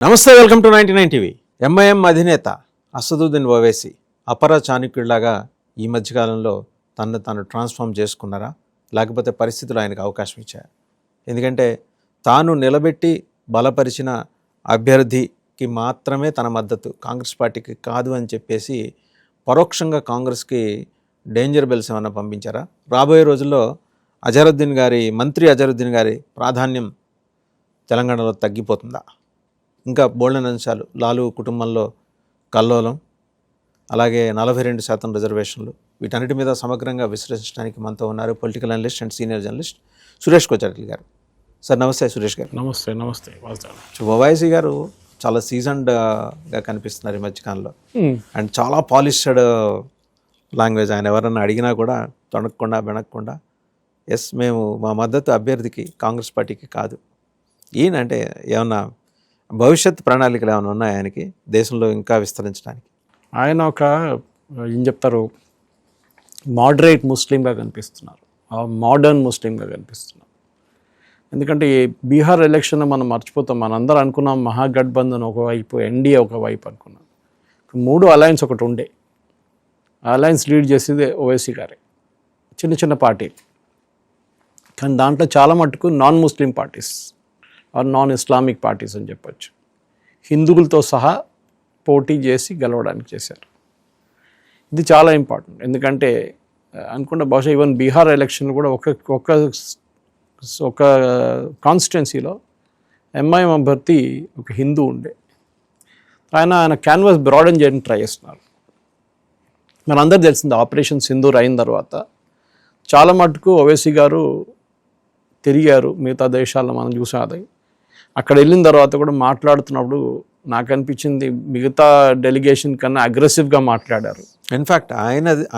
నమస్తే, welcome to 99 TV. MIM అధినేత అసదుద్దీన్ ఓవైసీ అపర చాణక్యుడిలాగా ఈ మధ్యకాలంలో తనను తాను ట్రాన్స్ఫార్మ్ చేసుకున్నారా, లేకపోతే పరిస్థితులు ఆయనకు అవకాశం ఇచ్చాయి? ఎందుకంటే తాను నిలబెట్టి బలపరిచిన అభ్యర్థికి మాత్రమే తన మద్దతు, కాంగ్రెస్ పార్టీకి కాదు అని చెప్పేసి పరోక్షంగా కాంగ్రెస్కి డేంజర్ బెల్స్ ఏమైనా పంపించారా? రాబోయే రోజుల్లో మంత్రి అజరుద్దీన్ గారి ప్రాధాన్యం తెలంగాణలో తగ్గిపోతుందా? ఇంకా బోల్డెన్ అంశాలు, లాలు కుటుంబంలో కల్లోలం, అలాగే 42% రిజర్వేషన్లు, వీటన్నిటి మీద సమగ్రంగా విశ్లేషించడానికి మనతో ఉన్నారు political analyst and senior journalist Suresh Kochareddy garu. Sir నమస్తే. సురేష్ గారు నమస్తే. నమస్తే. ఓవైసీ గారు చాలా సీజన్డ్గా కనిపిస్తున్నారు ఈ మధ్యకాలంలో, అండ్ చాలా పాలిష్డ్ లాంగ్వేజ్. ఆయన ఎవరన్నా అడిగినా కూడా తొణకకుండా బెనక్కుండా ఎస్ మేము మా మద్దతు అభ్యర్థికి కాంగ్రెస్ పార్టీకి కాదు. ఈయనంటే ఏమన్నా భవిష్యత్ ప్రణాళికలు ఏమైనా ఉన్నాయి ఆయనకి దేశంలో ఇంకా విస్తరించడానికి? ఆయన ఒక ఏం చెప్తారు, మోడరేట్ ముస్లింగా కనిపిస్తున్నారు, మోడర్న్ ముస్లింగా కనిపిస్తున్నారు. ఎందుకంటే ఈ బీహార్ ఎలక్షన్ మనం మర్చిపోతాం. మనందరూ అనుకున్నాం మహాగఠబంధన్ ఒకవైపు, ఎన్డీఏ ఒకవైపు అనుకున్నాం. 3 అలయన్స్ ఒకటి ఉండే, అలయన్స్ లీడ్ చేసేది ఓవైసీ గారే. చిన్న చిన్న పార్టీ, కానీ దాంట్లో చాలా మటుకు non Muslim parties or non Islamic parties అని చెప్పచ్చు, హిందువులతో సహా పోటీ చేసి గెలవడానికి చేశారు. ఇది చాలా ఇంపార్టెంట్. ఎందుకంటే అనుకుంటే బహుశా ఈవెన్ బీహార్ ఎలక్షన్ కూడా ఒక కాన్స్టిట్యున్సీలో ఎంఐఎం అభ్యర్థి ఒక హిందూ ఉండే, ఆయన క్యాన్వాస్ బ్రాడన్ చేయడానికి ట్రై చేస్తున్నారు. మనందరూ తెలిసింది ఆపరేషన్ సింధూర్ అయిన తర్వాత చాలా మటుకు ఓవైసీ గారు తిరిగారు మిగతా దేశాల్లో, మనం చూసాం. అది అక్కడ వెళ్ళిన తర్వాత కూడా మాట్లాడుతున్నప్పుడు నాకు అనిపించింది మిగతా డెలిగేషన్ కన్నా అగ్రెసివ్గా మాట్లాడారు. ఇన్ఫ్యాక్ట్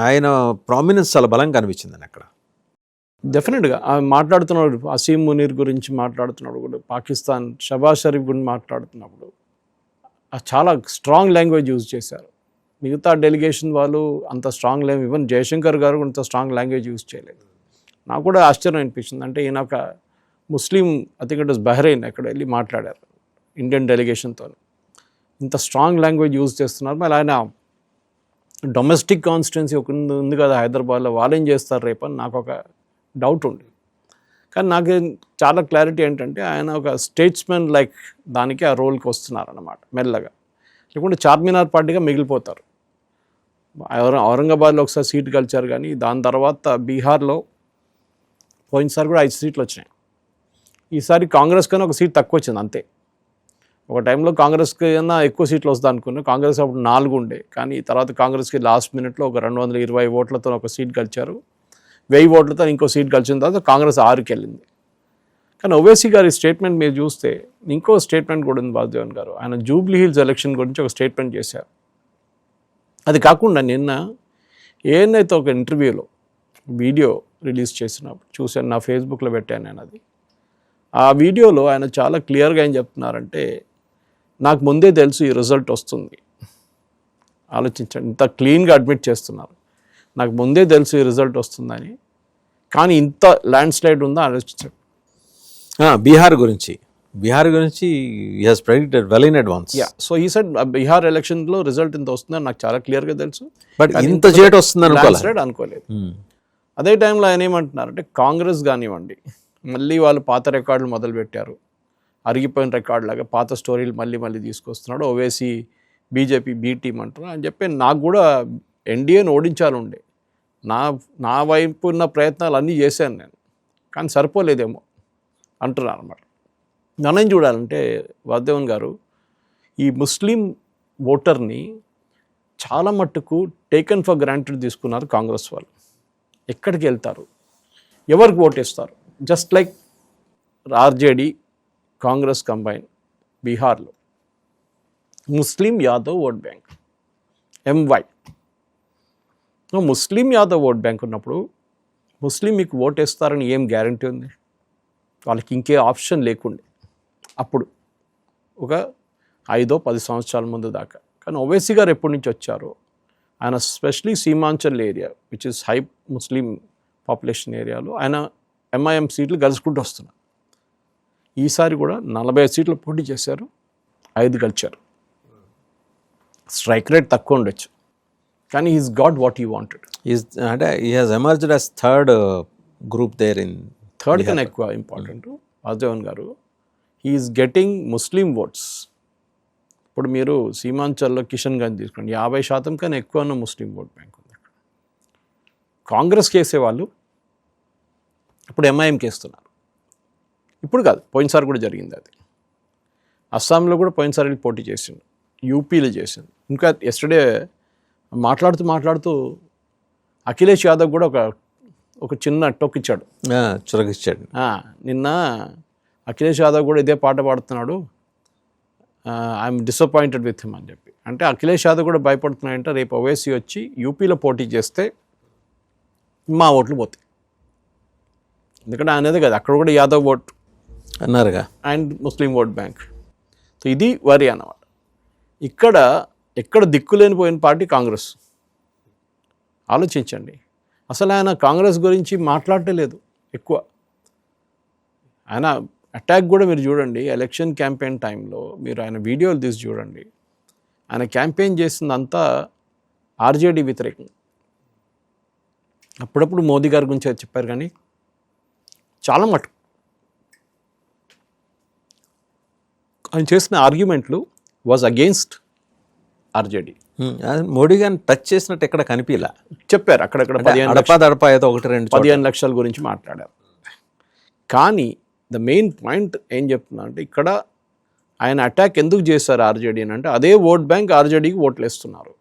ఆయన ప్రామినెన్స్ చాలా బలంగా కనిపించిందని అక్కడ. డెఫినెట్గా మాట్లాడుతున్నప్పుడు అసీం మునీర్ గురించి మాట్లాడుతున్నప్పుడు కూడా, పాకిస్తాన్ షబాజ్ షరీఫ్ గురించి మాట్లాడుతున్నప్పుడు చాలా స్ట్రాంగ్ లాంగ్వేజ్ యూజ్ చేశారు. మిగతా డెలిగేషన్ వాళ్ళు అంత స్ట్రాంగ్ లాంగ్వేజ్, ఈవెన్ జయశంకర్ గారు కూడా అంత స్ట్రాంగ్ లాంగ్వేజ్ యూజ్ చేయలేదు. నాకు కూడా ఆశ్చర్యం అనిపించింది. అంటే ఈయన ఒక ముస్లిం, I think it was Bahrain, అక్కడ వెళ్ళి మాట్లాడారు ఇండియన్ డెలిగేషన్తో. ఇంత స్ట్రాంగ్ లాంగ్వేజ్ యూజ్ చేస్తున్నారు. మళ్ళీ ఆయన డొమెస్టిక్ కాన్స్టిట్యున్సీ ఒక ఉంది కదా హైదరాబాద్లో, వాళ్ళేం చేస్తారు రేపు అని నాకు ఒక డౌట్ ఉంది. కానీ నాకు చాలా క్లారిటీ ఏంటంటే ఆయన ఒక స్టేట్స్మెన్ లైక్ దానికి ఆ రోల్కి వస్తున్నారన్నమాట మెల్లగా. లేకుంటే చార్మినార్ పార్టీగా మిగిలిపోతారు. ఔరంగాబాద్లో ఒకసారి సీట్ గెలిచారు, కానీ దాని తర్వాత బీహార్లో పోయినసారి కూడా 5 సీట్లు వచ్చినాయి. ఈసారి కాంగ్రెస్ కన్నా ఒక సీట్ తక్కువ వచ్చింది అంతే. ఒక టైంలో కాంగ్రెస్కి కన్నా ఎక్కువ సీట్లు వస్తుంది అనుకున్నాను. కాంగ్రెస్ అప్పుడు 4 ఉండే, కానీ తర్వాత కాంగ్రెస్కి లాస్ట్ మినిట్లో ఒక 220 ఓట్లతో ఒక సీట్ గెలిచారు. 1000 ఓట్లతో ఇంకో సీట్ గెలిచిన తర్వాత కాంగ్రెస్ 6కి వెళ్ళింది. కానీ ఓవైసీ గారి స్టేట్మెంట్ మీరు చూస్తే ఇంకో స్టేట్మెంట్ కూడా ఉంది వాసుదేవన్ గారు. ఆయన జూబ్లీ హిల్స్ ఎలక్షన్ గురించి ఒక స్టేట్మెంట్ చేశారు. అది కాకుండా నిన్న ఏనైతే ఒక ఇంటర్వ్యూలో వీడియో రిలీజ్ చేసినప్పుడు చూశాను, నా ఫేస్బుక్లో పెట్టాను నేను అది. ఆ వీడియోలో ఆయన చాలా క్లియర్గా ఏం చెప్తున్నారంటే, నాకు ముందే తెలుసు ఈ రిజల్ట్ వస్తుంది. ఆలోచించండి, ఇంత క్లీన్గా అడ్మిట్ చేస్తున్నారు. నాకు ముందే తెలుసు ఈ రిజల్ట్ వస్తుందని, కానీ ఇంత ల్యాండ్ స్లైడ్ ఉందో ఆలోచించండి. బీహార్ గురించి he has predicted well in advance. So ఈ సైడ్ బీహార్ ఎలక్షన్లో రిజల్ట్ ఇంత వస్తుందని నాకు చాలా క్లియర్గా తెలుసు, బట్ ఇంత చేటు వస్తుంది అనుకోలేదు. అదే టైంలో ఆయన ఏమంటున్నారంటే, కాంగ్రెస్ కానివ్వండి మళ్ళీ వాళ్ళు పాత రికార్డులు మొదలుపెట్టారు, అరిగిపోయిన రికార్డు లాగా పాత స్టోరీలు మళ్ళీ తీసుకొస్తున్నాడు. ఓవైసీ బీజేపీ బీ టీం అంటారు అని చెప్పి నాకు కూడా ఎన్డీఏని ఓడించాలండే. నా వైపు ఉన్న ప్రయత్నాలు అన్నీ చేశాను నేను, కానీ సరిపోలేదేమో అంటున్నాను అన్నమాట. నన్ను చూడాలంటే వాసుదేవన్ గారు, ఈ ముస్లిం ఓటర్ని చాలా మట్టుకు టేకన్ ఫర్ గ్రాంటెడ్ తీసుకున్నారు కాంగ్రెస్ వాళ్ళు. ఎక్కడికి వెళ్తారు, ఎవరికి ఓటేస్తారు? Just like RJD Congress combine బీహార్లో ముస్లిం యాదవ్ ఓట్ బ్యాంక్ ఎంవై. ముస్లిం యాదవ్ ఓట్ బ్యాంక్ ఉన్నప్పుడు ముస్లిం మీకు ఓటేస్తారని ఏం గ్యారంటీ ఉంది? వాళ్ళకి ఇంకే ఆప్షన్ లేకుండే అప్పుడు, ఒక 5-10 సంవత్సరాల ముందు దాకా. కానీ ఓవైసీ గారు ఎప్పటి నుంచి వచ్చారో, ఆయన especially Seemanchal area which is high Muslim population ఏరియాలో ఆయన ఎంఐఎం సీట్లు గెలుచుకుంటూ వస్తున్నారు. ఈసారి కూడా 40 సీట్లు పోటీ చేశారు, 5 గెలిచారు. స్ట్రైక్ రేట్ తక్కువ ఉండొచ్చు, కానీ is got what he wanted. అంటే ఈ has emerged as third group there in third కన్నా ఎక్కువ ఇంపార్టెంట్ వాసుదేవన్ గారు, హీఈస్ గెటింగ్ ముస్లిం ఓట్స్. ఇప్పుడు మీరు సీమాంచల్లో కిషన్ గంజ్ తీసుకోండి, 50% కన్నా ఎక్కువ ఉన్న ముస్లిం ఓట్ బ్యాంక్ ఉంది అక్కడ. కాంగ్రెస్కి వేసేవాళ్ళు ఇప్పుడు ఎంఐఎంకి వేస్తున్నారు. ఇప్పుడు కాదు, పోయినసారి కూడా జరిగింది అది. అస్సాంలో కూడా పోయినసారి వెళ్ళి పోటీ చేసిండు, యూపీలో చేసిండు. ఇంకా ఎస్టర్డే మాట్లాడుతూ అఖిలేష్ యాదవ్ కూడా ఒక చిన్న టొక్కిచ్చాడు, చురకిచ్చాడు. నిన్న అఖిలేష్ యాదవ్ కూడా ఇదే పాట పాడుతున్నాడు, ఐఎమ్ డిసప్పాయింటెడ్ విత్ హిమ్ అని చెప్పి. అంటే అఖిలేష్ యాదవ్ కూడా భయపడుతున్నాయంటే రేపు ఓవైసీ వచ్చి యూపీలో పోటీ చేస్తే మా ఓట్లు పోతాయి. ఎందుకంటే అనేది కదా, అక్కడ కూడా యాదవ్ ఓట్ అన్నారుగా అండ్ ముస్లిం ఓట్ బ్యాంక్. సో ఇది వరి అన్నమాట. ఎక్కడ దిక్కులేని పోయిన పార్టీ కాంగ్రెస్. ఆలోచించండి, అసలు ఆయన కాంగ్రెస్ గురించి మాట్లాడలేదు ఎక్కువ. ఆయన అటాక్ కూడా మీరు చూడండి, ఎలక్షన్ క్యాంపెయిన్ టైంలో మీరు ఆయన వీడియోలు తీసి చూడండి, ఆయన క్యాంపెయిన్ చేసిందంతా ఆర్జేడీ వ్యతిరేకం. అప్పుడప్పుడు మోదీ గారి గురించి చెప్పారు, కానీ చాలా మటుకు ఆయన చేసిన ఆర్గ్యుమెంట్లు వాజ్ అగెయిన్స్ట్ ఆర్జేడీ. మోడీ గారిని టచ్ చేసినట్టు ఎక్కడ కనిపించలా. చెప్పారు అక్కడక్కడ 15 లక్షల గురించి మాట్లాడారు. కానీ ద మెయిన్ పాయింట్ ఏం చెప్తున్నా అంటే, ఇక్కడ ఆయన అటాక్ ఎందుకు చేశారు ఆర్జేడీ అని అంటే, అదే ఓట్ బ్యాంక్ ఆర్జేడీకి ఓట్లు వేస్తున్నారు.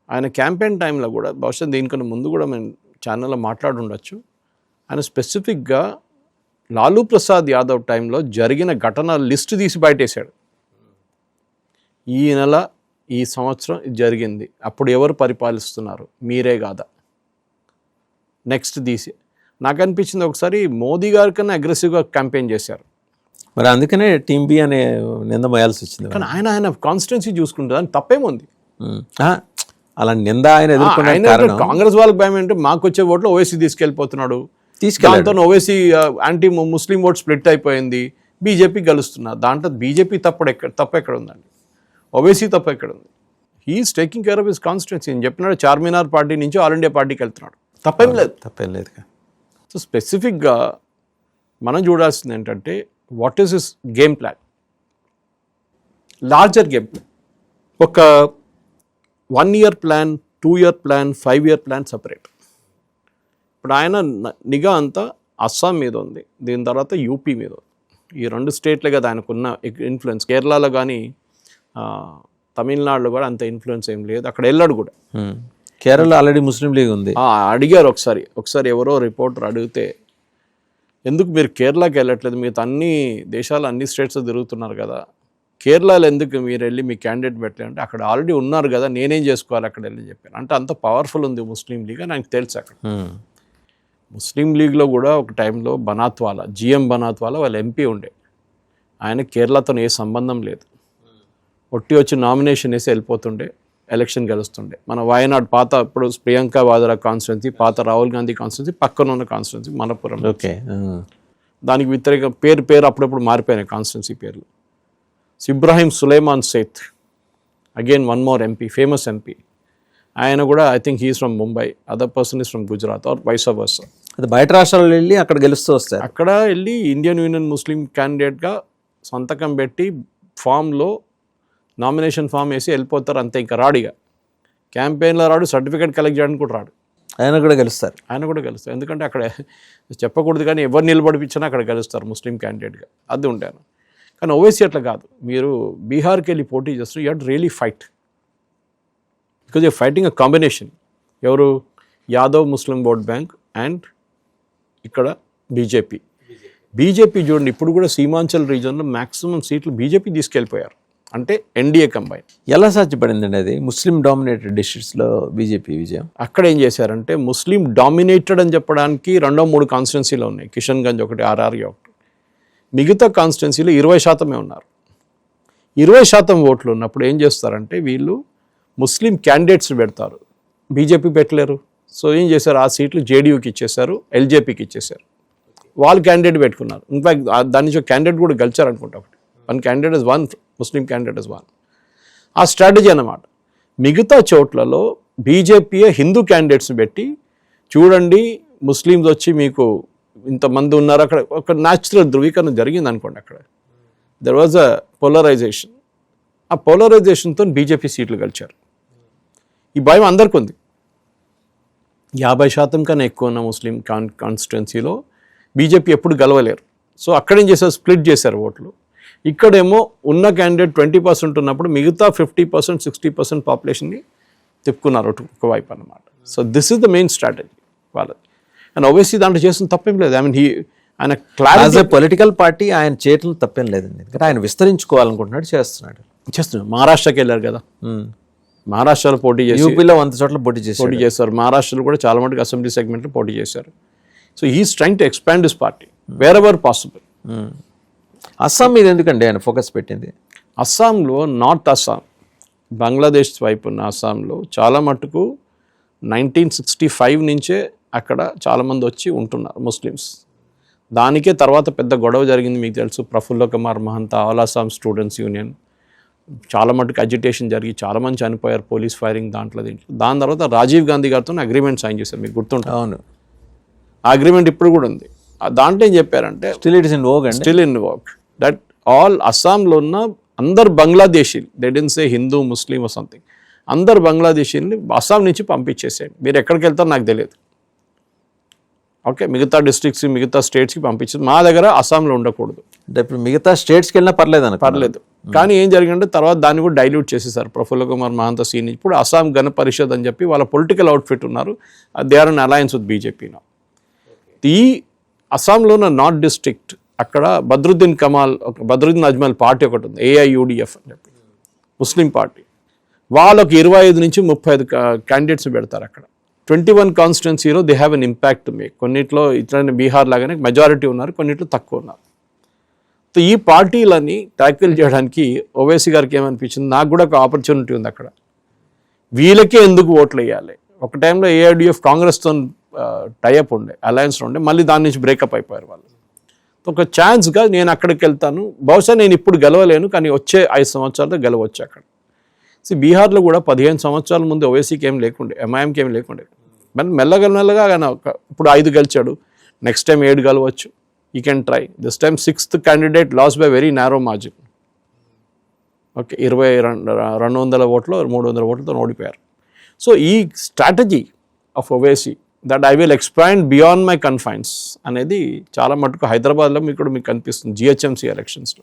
ఆయన క్యాంపెయిన్ టైంలో కూడా, బహుశా దీనికన్నా ముందు కూడా మేము ఛానల్లో మాట్లాడి ఉండొచ్చు, ఆయన స్పెసిఫిక్గా లాలూ ప్రసాద్ యాదవ్ టైంలో జరిగిన ఘటన లిస్ట్ తీసి బయటేశాడు. ఈ నెల, ఈ సంవత్సరం ఇది జరిగింది, అప్పుడు ఎవరు పరిపాలిస్తున్నారు, మీరే కాదా, నెక్స్ట్ తీసి. నాకు అనిపించింది ఒకసారి మోదీ గారి కన్నా అగ్రెసివ్గా క్యాంపెయిన్ చేశారు. మరి అందుకనే టీమ్ బి అనే నింద మోయాల్సి వచ్చింది. కానీ ఆయన కాన్స్టిట్యున్సీ చూసుకుంటే దాని తప్పేముంది. అలా నింద ఆయన ఎదుర్కొనే కాంగ్రెస్ వాళ్ళకి భయం ఏంటంటే, మాకు వచ్చే ఓట్లు ఓవైసీ తీసుకెళ్ళిపోతున్నాడు, దాంతో ఓవైసీ యాంటీ ముస్లిం ఓట్ స్ప్లిట్ అయిపోయింది, బీజేపీ గెలుస్తున్నారు. దాంట్లో బీజేపీ తప్ప ఎక్కడ ఉందండి, ఓవైసీ తప్ప ఎక్కడ ఉంది. He's taking care of his constituency. అని చెప్పినాడు, చార్మినార్ పార్టీ నుంచి ఆల్ ఇండియా పార్టీకి వెళ్తున్నాడు, తప్పేం లేదు. సో స్పెసిఫిక్గా మనం చూడాల్సింది ఏంటంటే, what is his game plan, larger game plan. ఒక 1 year plan, 2 year plan, 5 year plan separate. ఇప్పుడు ఆయన నిఘా అంతా అస్సాం మీద ఉంది, దీని తర్వాత యూపీ మీద ఉంది. ఈ 2 స్టేట్లే కదా ఆయనకున్న ఇన్ఫ్లుయెన్స్. కేరళలో కానీ తమిళనాడులో కూడా అంత ఇన్ఫ్లుయెన్స్ ఏం లేదు. అక్కడ వెళ్ళాడు కూడా. కేరళ ఆల్రెడీ ముస్లిం లీగ్ ఉంది. అడిగారు ఒకసారి ఎవరో రిపోర్టర్ అడిగితే, ఎందుకు మీరు కేరళకి వెళ్ళట్లేదు, మిగతా అన్ని దేశాలు అన్ని స్టేట్స్ తిరుగుతున్నారు కదా, కేరళలో ఎందుకు మీరు వెళ్ళి మీ క్యాండిడేట్ పెట్టలేదంటే, అక్కడ ఆల్రెడీ ఉన్నారు కదా, నేనేం చేసుకోవాలి అక్కడ వెళ్ళి చెప్పాను. అంటే అంత పవర్ఫుల్ ఉంది ముస్లిం లీగ్ అని నాకు తెలుసు. అక్కడ ముస్లిం లీగ్లో కూడా ఒక టైంలో బనాత్వాలా, జిఎం బనాత్వాలా వాళ్ళ ఎంపీ ఉండే. ఆయన కేరళతో ఏ సంబంధం లేదు, ఒట్టి వచ్చి నామినేషన్ వేసి వెళ్ళిపోతుండే, ఎలక్షన్ గెలుస్తుండే. మన వాయనాడ్ పాత, ఇప్పుడు ప్రియాంక వాద్రా కాన్స్టిట్యున్సీ, పాత రాహుల్ గాంధీ కాన్స్టిట్యున్సీ, పక్కన ఉన్న కాన్స్టిట్యున్సీ మనపురం. ఓకే, దానికి వ్యతిరేక పేరు అప్పుడప్పుడు మారిపోయినాయి కాన్స్టిట్యున్సీ పేర్లు. Ebrahim Sulaiman Sait, again one more MP, famous MP. ఆయన కూడా I think he's from Mumbai, other person is from Gujarat or vice versa. అది బయట రాష్ట్రాల్లో వెళ్ళి అక్కడ గెలుస్తూ వస్తారు. అక్కడ వెళ్ళి ఇండియన్ యూనియన్ ముస్లిం క్యాండిడేట్గా సంతకం పెట్టి ఫామ్లో నామినేషన్ ఫామ్ వేసి వెళ్ళిపోతారు, అంతే. ఇంకా రాడిగా క్యాంపెయిన్లో రాడు, సర్టిఫికేట్ కలెక్ట్ చేయడానికి కూడా రాడు. ఆయన కూడా గెలుస్తారు. ఎందుకంటే అక్కడ చెప్పకూడదు, కానీ ఎవరు నిలబడిపించినా అక్కడ గెలుస్తారు ముస్లిం క్యాండిడేట్గా, అది ఉంటాను. కానీ ఓవైసీ అట్లా కాదు. మీరు బీహార్కి వెళ్ళి పోటీ చేస్తారు, you have to really fight, because your fighting a combination. ఎవరు, యాదవ్ ముస్లిం ఓట్ బ్యాంక్ అండ్ ఇక్కడ బీజేపీ చూడండి, ఇప్పుడు కూడా సీమాంచల్ రీజన్లో మ్యాక్సిమం సీట్లు బీజేపీ తీసుకెళ్ళిపోయారు, అంటే ఎన్డీఏ కంబైన్. ఎలా సాధ్యపడిందండి అది, ముస్లిం డామినేటెడ్ డిస్ట్రిక్ట్స్లో బీజేపీ విజయం? అక్కడ ఏం చేశారంటే, ముస్లిం డామినేటెడ్ అని చెప్పడానికి 2-3 కాన్స్టిట్యున్సీలు ఉన్నాయి. కిషన్ గంజ్ ఒకటి, ఆర్ఆర్ఏ ఒకటి. మిగతా కాన్స్టిట్యున్సీలో 20% ఉన్నారు. 20% ఓట్లు ఉన్నప్పుడు ఏం చేస్తారంటే, వీళ్ళు ముస్లిం క్యాండిడేట్స్ పెడతారు, బీజేపీ పెట్టలేరు. సో ఏం చేశారు, ఆ సీట్లు జేడీయూకి ఇచ్చేశారు, ఎల్జేపీకి ఇచ్చేశారు. వాళ్ళు క్యాండిడేట్ పెట్టుకున్నారు. ఇన్ఫాక్ట్ దాని నుంచి క్యాండిడేట్ కూడా గెలిచారు అనుకుంటా. ఒకటి 1 candidate is won Muslim candidate is one. ఆ స్ట్రాటజీ అన్నమాట. మిగతా చోట్లలో బీజేపీయే హిందూ క్యాండిడేట్స్ని పెట్టి చూడండి ముస్లిమ్స్ వచ్చి మీకు ఇంతమంది ఉన్నారు, అక్కడ ఒక న్యాచురల్ ధృవీకరణ జరిగింది అనుకోండి. అక్కడ దెర్ వాజ్ అ పోలరైజేషన్. ఆ పోలరైజేషన్తో బీజేపీ సీట్లు గెలిచారు. ఈ భయం అందరికీ ఉంది. 50% కన్నా ఎక్కువ ఉన్న ముస్లిం కాన్స్టిట్యున్సీలో బీజేపీ ఎప్పుడు గెలవలేరు. సో అక్కడేం చేశారు, స్ప్లిట్ చేశారు ఓట్లు. ఇక్కడేమో ఉన్న క్యాండిడేట్ 20% ఉన్నప్పుడు మిగతా 50%, 60% పాపులేషన్ని తిప్పుకున్నారు ఒకవైపు అన్నమాట. So this is the main strategy వాళ్ళది. అండ్ ఓవైసీ దాంట్లో చేసిన తప్పేం లేదు. ఐ మీన్ ఆయన క్లారిటీ పొలిటికల్ పార్టీ ఆయన చేయటం తప్పేం లేదండి. ఎందుకంటే ఆయన విస్తరించుకోవాలనుకుంటున్నాడు, చేస్తున్నాడు. మహారాష్ట్రకి వెళ్ళారు కదా, మహారాష్ట్రలో పోటీ చేసి యూపీలో 100 చోట్ల పోటీ చేశారు. మహారాష్ట్రలో కూడా చాలా మటుకు అసెంబ్లీ సెగ్మెంట్లో పోటీ చేశారు. So he's trying to expand his party wear ever possible. Assam మీద ఎందుకండి ఆయన ఫోకస్ పెట్టింది? అస్సాంలో, నార్త్ అస్సాం, బంగ్లాదేశ్ వైపు ఉన్న అస్సాంలో చాలా మటుకు 1965 నుంచే అక్కడ చాలామంది వచ్చి ఉంటున్నారు ముస్లిమ్స్. దానికే తర్వాత పెద్ద గొడవ జరిగింది, మీకు తెలుసు. Prafulla Kumar Mahanta, all Assam students union, చాలా మటుకు అజిటేషన్ జరిగి చాలామంది చనిపోయారు, పోలీస్ ఫైరింగ్ దాంట్లో. దాని తర్వాత రాజీవ్ గాంధీ గారితో అగ్రిమెంట్ సైన్ చేశారు, మీకు గుర్తుంటుంది. అవును, ఆ అగ్రిమెంట్ ఇప్పుడు కూడా ఉంది. దాంట్లో ఏం చెప్పారంటే still it is in vogue, still in vogue, that all అస్సాంలో ఉన్న అందరు బంగ్లాదేశీలు, దే డిడ్ంట్ సే హిందూ ముస్లిం ఆర్ సంథింగ్, అందరు బంగ్లాదేశీని అస్సాం నుంచి పంపించేసేయండి, మీరు ఎక్కడికి వెళ్తారో నాకు తెలియదు. ఓకే, మిగతా డిస్ట్రిక్ట్స్, మిగతా స్టేట్స్కి పంపించింది, మా దగ్గర అస్సాంలో ఉండకూడదు. అంటే ఇప్పుడు మిగతా స్టేట్స్కి వెళ్ళినా పర్లేదు. కానీ ఏం జరిగిందంటే తర్వాత దాన్ని కూడా డైల్యూట్ చేసేసారు. ప్రఫుల్ల కుమార్ మహంతా సీన్ ఇప్పుడు అస్సాం గణ పరిషత్ అని చెప్పి వాళ్ళ పొలిటికల్ అవుట్ఫిట్ ఉన్నారు. They are in alliance with BJP నా. ఈ అస్సాంలో ఉన్న నార్త్ డిస్ట్రిక్ట్ అక్కడ బద్రుద్దీన్ అజ్మల్ పార్టీ ఒకటి ఉంది, AIUDF అని చెప్పి ముస్లిం పార్టీ. వాళ్ళకి 25 నుంచి 35 క్యాండిడేట్స్ పెడతారు అక్కడ. 21 కాన్స్టిట్యున్సీలో they have an impact to make. కొన్నిట్లో ఇట్లనే బీహార్ లాగానే మెజారిటీ ఉన్నారు, కొన్నిట్లో తక్కువ ఉన్నారు. సో ఈ పార్టీలని ట్యాకిల్ చేయడానికి ఓవైసీ గారికి ఏమనిపించింది, నాకు కూడా ఒక ఆపర్చునిటీ ఉంది అక్కడ, వీళ్ళకే ఎందుకు ఓట్లు వేయాలి. ఒక టైంలో AIUDF కాంగ్రెస్తో టైఅప్ ఉండే, అలయన్స్లో ఉండే, మళ్ళీ దాని నుంచి బ్రేకప్ అయిపోయారు వాళ్ళు. ఒక ఛాన్స్గా నేను అక్కడికి వెళ్తాను, బహుశా నేను ఇప్పుడు గెలవలేను కానీ వచ్చే 5 సంవత్సరాలతో గెలవచ్చు అక్కడ. సో బీహార్లో కూడా 15 సంవత్సరాల ముందు ఓవైసీకి ఏం లేకుండే, MIMకి ఏం లేకుండే. మరి మెల్లగా ఆయన ఇప్పుడు 5 గెలిచాడు, నెక్స్ట్ టైం 7 గెలవచ్చు. You can try. This time 6th candidate lost by very narrow margin. Okay, 200 ఓట్లు 300 ఓట్లతో ఓడిపోయారు. సో ఈ strategy of Owaisi that I will expand beyond my confines అనేది చాలా మటుకు హైదరాబాద్లో మీకు కనిపిస్తుంది GHMC ఎలక్షన్స్లో.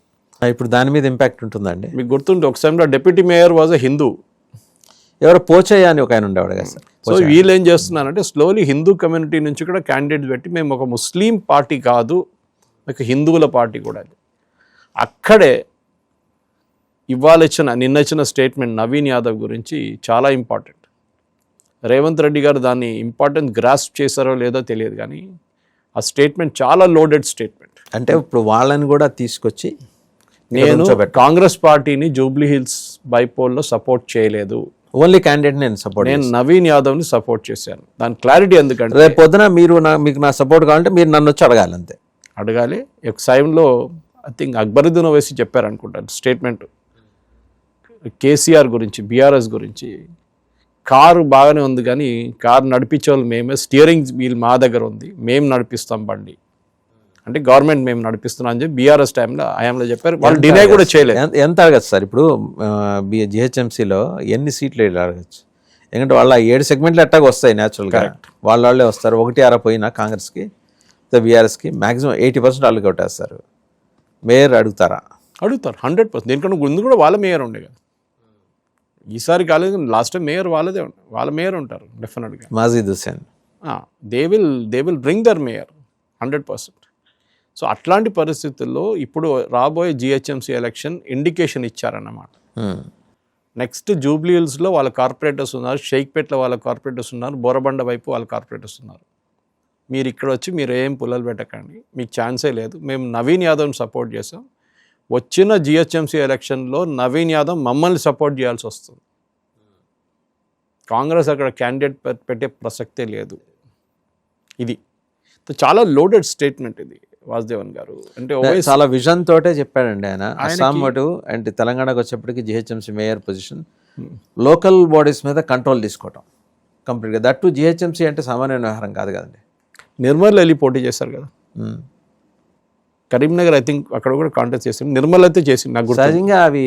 ఇప్పుడు దాని మీద ఇంపాక్ట్ ఉంటుందండి. మీకు గుర్తుంటే ఒక టైంలో deputy mayor was a Hindu, ఎవరో పోచయ్య అని ఒక ఆయన ఉండేవాడు కదా సార్. సో వీళ్ళు ఏం చేస్తున్నారంటే స్లోలీ హిందూ కమ్యూనిటీ నుంచి కూడా క్యాండిడేట్స్ పెట్టి మేము ఒక ముస్లిం పార్టీ కాదు, ఒక హిందువుల పార్టీ కూడా. అక్కడే నిన్న ఇచ్చిన స్టేట్మెంట్ నవీన్ యాదవ్ గురించి చాలా ఇంపార్టెంట్. రేవంత్ రెడ్డి గారు దాన్ని ఇంపార్టెన్స్ గ్రాస్ప్ చేశారో లేదో తెలియదు, కానీ ఆ స్టేట్మెంట్ చాలా లోడెడ్ స్టేట్మెంట్. అంటే ఇప్పుడు వాళ్ళని కూడా తీసుకొచ్చి నేను కాంగ్రెస్ పార్టీని జూబ్లీ హిల్స్ బైపోల్లో సపోర్ట్ చేయలేదు, ఓన్లీ క్యాండిడేట్ నేను నవీన్ యాదవ్ని సపోర్ట్ చేశాను. దాని క్లారిటీ ఎందుకంటే రేపు పొద్దున మీకు నా సపోర్ట్ కావాలంటే మీరు నన్ను వచ్చి అడగాలి, అంతే. అడగాలి. ఒక టైంలో ఐ థింక్ అక్బరుద్దీన్ ఓవైసీ చెప్పారనుకుంటాను స్టేట్మెంట్ కేసీఆర్ గురించి, బీఆర్ఎస్ గురించి, కారు బాగానే ఉంది కానీ కారు నడిపించే వాళ్ళు మేమే, స్టీరింగ్ వీల్ మా దగ్గర ఉంది, మేము నడిపిస్తాం బండి, అంటే గవర్నమెంట్ మేము నడిపిస్తున్నాం అని చెప్పి బీఆర్ఎస్ టైంలో చెప్పారు. వాళ్ళు డినై కూడా చేయలేదు. ఎంత అడగచ్చు సార్ ఇప్పుడు GHMCలో ఎన్ని సీట్లు అడగచ్చు? ఎందుకంటే వాళ్ళ 7 సెగ్మెంట్లు ఎట్టాగా వస్తాయి న్యాచురల్గా, వాళ్ళే వస్తారు. 1-6 పోయినా కాంగ్రెస్కి, బీఆర్ఎస్కి మ్యాక్సిమం 80% వాళ్ళు కొట్టేస్తారు. మేయర్ అడుగుతారు 100%. దీనికన్నా ముందు కూడా వాళ్ళ మేయర్ ఉండే కదా, ఈసారి కాలేదు, లాస్ట్ టైం మేయర్ వాళ్ళ మేయర్ ఉంటారు డెఫినెట్గా, Majid Hussain. They will bring their mayor 100%. So అట్లాంటి పరిస్థితుల్లో ఇప్పుడు రాబోయే GHMC ఎలక్షన్ ఇండికేషన్ ఇచ్చారన్నమాట. నెక్స్ట్ జూబ్లీ హిల్స్లో వాళ్ళ కార్పొరేటర్స్ ఉన్నారు, షేక్పేట్లో వాళ్ళ కార్పొరేటర్స్ ఉన్నారు, బోరబండ వైపు వాళ్ళ కార్పొరేటర్స్ ఉన్నారు. మీరు ఇక్కడ వచ్చి మీరు ఏం పుల్లలు పెట్టకండి, మీకు ఛాన్సే లేదు, మేము నవీన్ యాదవ్ని సపోర్ట్ చేసాం, వచ్చిన GHMC ఎలక్షన్లో నవీన్ యాదవ్ మమ్మల్ని సపోర్ట్ చేయాల్సి వస్తుంది, కాంగ్రెస్ అక్కడ క్యాండిడేట్ పెట్టే ప్రసక్తే లేదు. ఇది చాలా లోడెడ్ స్టేట్మెంట్ ఇది. వాసుదేవన్ గారు. అంటే ఓవైసీ చాలా విజన్ తోటే చెప్పాడండి ఆయన. అస్సాం అటు అండ్ తెలంగాణకు వచ్చేప్పటికి GHMC mayor position, local bodies మీద కంట్రోల్ తీసుకోవటం కంప్లీట్గా. దట్ టు జిహెచ్ఎంసీ అంటే సామాన్య వ్యవహారం కాదు కదండి. నిర్మల్ వెళ్ళి పోటీ చేశారు కదా, కరీంనగర్ ఐ థింక్ అక్కడ కూడా కాంటెస్ట్ చేసింది, నిర్మల్ అయితే చేసింది నాకు గుర్తు. సహజంగా అవి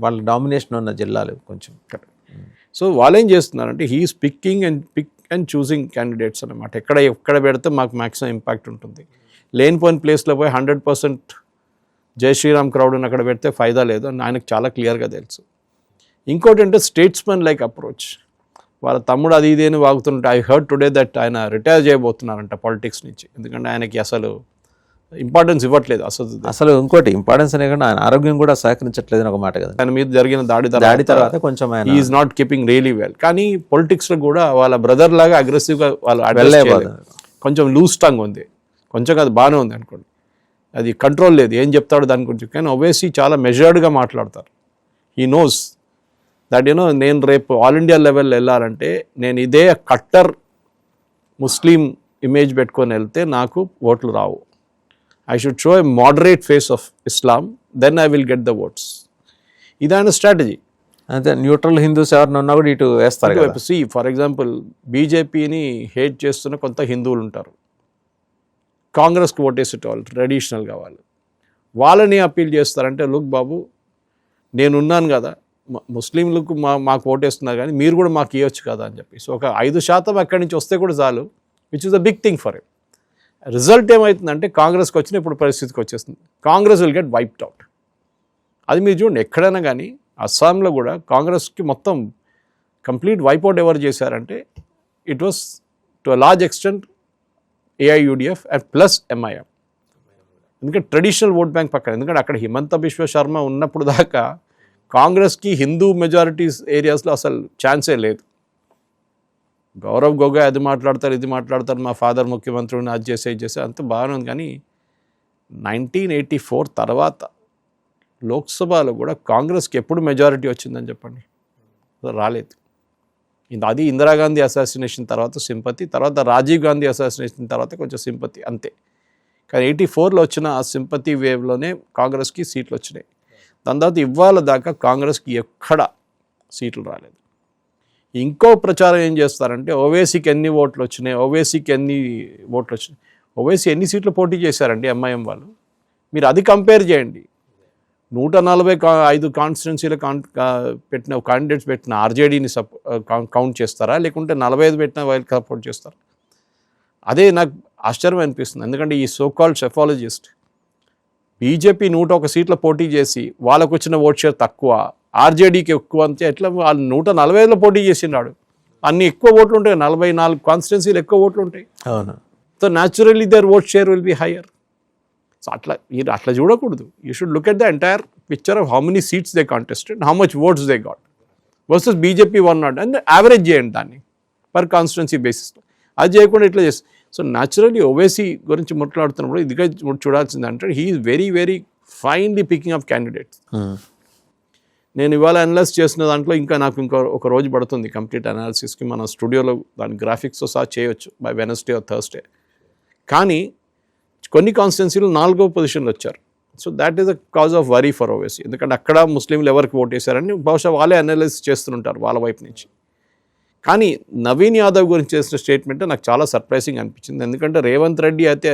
వాళ్ళ డామినేషన్ ఉన్న జిల్లాలు కొంచెం. సో వాళ్ళు ఏం చేస్తున్నారంటే he's pick and choosing candidates అనమాట. ఎక్కడ పెడితే మాకు మ్యాక్సిమం ఇంపాక్ట్ ఉంటుంది. లేనిపోయిన ప్లేస్లో పోయి 100% జై శ్రీరామ్ క్రౌడ్ని అక్కడ పెడితే ఫైదా లేదు అని ఆయనకు చాలా క్లియర్గా తెలుసు. ఇంకోటి అంటే స్టేట్స్మెన్ లైక్ అప్రోచ్. వాళ్ళ తమ్ముడు అది ఇది అని వాగుతుంటే ఐ హర్డ్ టుడే దట్ ఆయన రిటైర్ చేయబోతున్నారంట పాలిటిక్స్ నుంచి, ఎందుకంటే ఆయనకి అసలు ఇంపార్టెన్స్ ఇవ్వట్లేదు అసలు ఇంకోటి ఇంపార్టెన్స్ అనే కానీ ఆయన ఆరోగ్యం కూడా సహకరించట్లేదు ఒక మాట కదా. ఆయన మీద జరిగిన దాడి తర్వాత కొంచెం ఆయన is not keeping really well. కానీ పొలిటిక్స్లో కూడా వాళ్ళ బ్రదర్ లాగా అగ్రెసివ్గా వాళ్ళు కొంచెం లూజ్ టంగ్ ఉంది, కొంచెం అది బాగానే ఉంది అనుకోండి, అది కంట్రోల్ లేదు, ఏం చెప్తాడు దాని గురించి. కానీ ఓవైసీ చాలా మెజర్డ్గా మాట్లాడతారు. హీ నోస్ దట్ నేను రేపు ఆల్ ఇండియా లెవెల్ వెళ్ళాలంటే నేను ఇదే కట్టర్ ముస్లిం ఇమేజ్ పెట్టుకొని వెళ్తే నాకు ఓట్లు రావు. I should show a moderate face of Islam, then I will get the votes. ఇదాన స్ట్రాటజీ. అంటే న్యూట్రల్ హిందూస్ ఎవరిని ఉన్నా కూడా ఇటు వేస్తారు కదా. సి ఫర్ ఎగ్జాంపుల్ బీజేపీని హేట్ చేస్తున్న కొంత హిందువులు ఉంటారు, కాంగ్రెస్కి ఓటేసేటవాళ్ళు ట్రెడిషనల్గా వాళ్ళని అప్పీల్ చేస్తారంటే లుక్ బాబు నేనున్నాను కదా, ముస్లింలకు మాకు ఓటేస్తున్నారు కానీ మీరు కూడా మాకు ఇవ్వచ్చు కదా అని చెప్పి. సో ఒక 5% అక్కడి నుంచి వస్తే కూడా చాలు, which is the big thing for him. Result ఏమవుతుందంటే కాంగ్రెస్కి వచ్చిన ఇప్పుడు పరిస్థితికి వచ్చేస్తుంది, Congress will get wiped out. అది మీరు చూడండి ఎక్కడైనా కానీ, అస్సాంలో కూడా కాంగ్రెస్కి మొత్తం కంప్లీట్ వైప్అవుట్ ఎవరు చేశారంటే it was to a large extent AIUDF and plus MIM. ఎందుకంటే ట్రెడిషనల్ ఓట్ బ్యాంక్ పక్కన, ఎందుకంటే అక్కడ హిమంత బిశ్వ శర్మ ఉన్నప్పుడు దాకా కాంగ్రెస్కి హిందూ మెజారిటీస్ ఏరియాస్లో అసలు ఛాన్సే లేదు. గౌరవ్ గొగోయ్ అది మాట్లాడతారు ఇది మాట్లాడతారు, మా ఫాదర్ ముఖ్యమంత్రిని అది చేసే ఇది చేసే అంత బాగానే ఉంది. కానీ 1984 తర్వాత లోక్సభలో కూడా కాంగ్రెస్కి ఎప్పుడు మెజారిటీ వచ్చిందని చెప్పండి, రాలేదు. అది ఇందిరాగాంధీ అసాసినేషన్ తర్వాత సింపతి, తర్వాత రాజీవ్ గాంధీ అసాసినేషన్ తర్వాత కొంచెం సింపతి అంతే. కానీ 84లో వచ్చిన ఆ సింపతి వేవ్లోనే కాంగ్రెస్కి సీట్లు వచ్చినాయి. దాని తర్వాత ఇవాళ దాకా కాంగ్రెస్కి ఎక్కడ సీట్లు రాలేదు. ఇంకో ప్రచారం ఏం చేస్తారంటే ఓవైసీకి ఎన్ని ఓట్లు వచ్చినాయి, ఓవైసీకి ఎన్ని ఓట్లు వచ్చినాయి. ఓవైసీ ఎన్ని సీట్లు పోటీ చేశారండి ఎంఐఎం వాళ్ళు, మీరు అది కంపేర్ చేయండి. 145 కాన్స్టిట్యున్సీలు పెట్టిన క్యాండిడేట్స్ పెట్టిన ఆర్జేడీని కౌంట్ చేస్తారా, లేకుంటే 45 పెట్టిన వాళ్ళు సపోర్ట్ చేస్తారా? అదే నాకు ఆశ్చర్యం అనిపిస్తుంది. ఎందుకంటే ఈ సోకాల్డ్ సెఫాలజిస్ట్ బీజేపీ 101 సీట్ల పోటీ చేసి వాళ్ళకు వచ్చిన ఓట్ షేర్ తక్కువ, ఆర్జేడీకి ఎక్కువ అంతే, ఎట్లా వాళ్ళు 145లో పోటీ చేసినాడు, అన్ని ఎక్కువ ఓట్లు ఉంటాయి, 44 కాన్స్టిట్యున్సీలు ఎక్కువ ఓట్లు ఉంటాయి. అవును. So naturally their vote share will be higher. So అట్లా చూడకూడదు. You should look at the entire picture of how many seats they contested, how much votes they got versus BJP won not, and average చేయండి దాన్ని per constituency బేసిస్లో. అది చేయకుండా ఇట్లా చేస్తుంది. So naturally Owaisi గురించి మాట్లాడుతున్నప్పుడు ఇదిగా చూడాల్సింది అంటే he is very very finely picking up candidates. నేను ఇవాళ అనలైజ్ చేసిన దాంట్లో ఇంకా నాకు ఒక రోజు పడుతుంది కంప్లీట్ అనాలిసిస్కి. మన స్టూడియోలో దాని గ్రాఫిక్స్తో సహా చేయొచ్చు బై వెనస్డే ఆర్ థర్స్డే. కానీ కొన్ని కాన్స్టిట్యున్సీలు 4వ పొజిషన్లో వచ్చారు. So that is the cause of worry for Owaisi. ఎందుకంటే అక్కడ ముస్లింలు ఎవరికి ఓటేశారని బహుశా వాళ్ళే అనలైజ్ చేస్తుంటారు వాళ్ళ వైపు నుంచి. కానీ నవీన్ యాదవ్ గురించి చేసిన స్టేట్మెంట్ నాకు చాలా సర్ప్రైజింగ్ అనిపించింది. ఎందుకంటే రేవంత్ రెడ్డి అయితే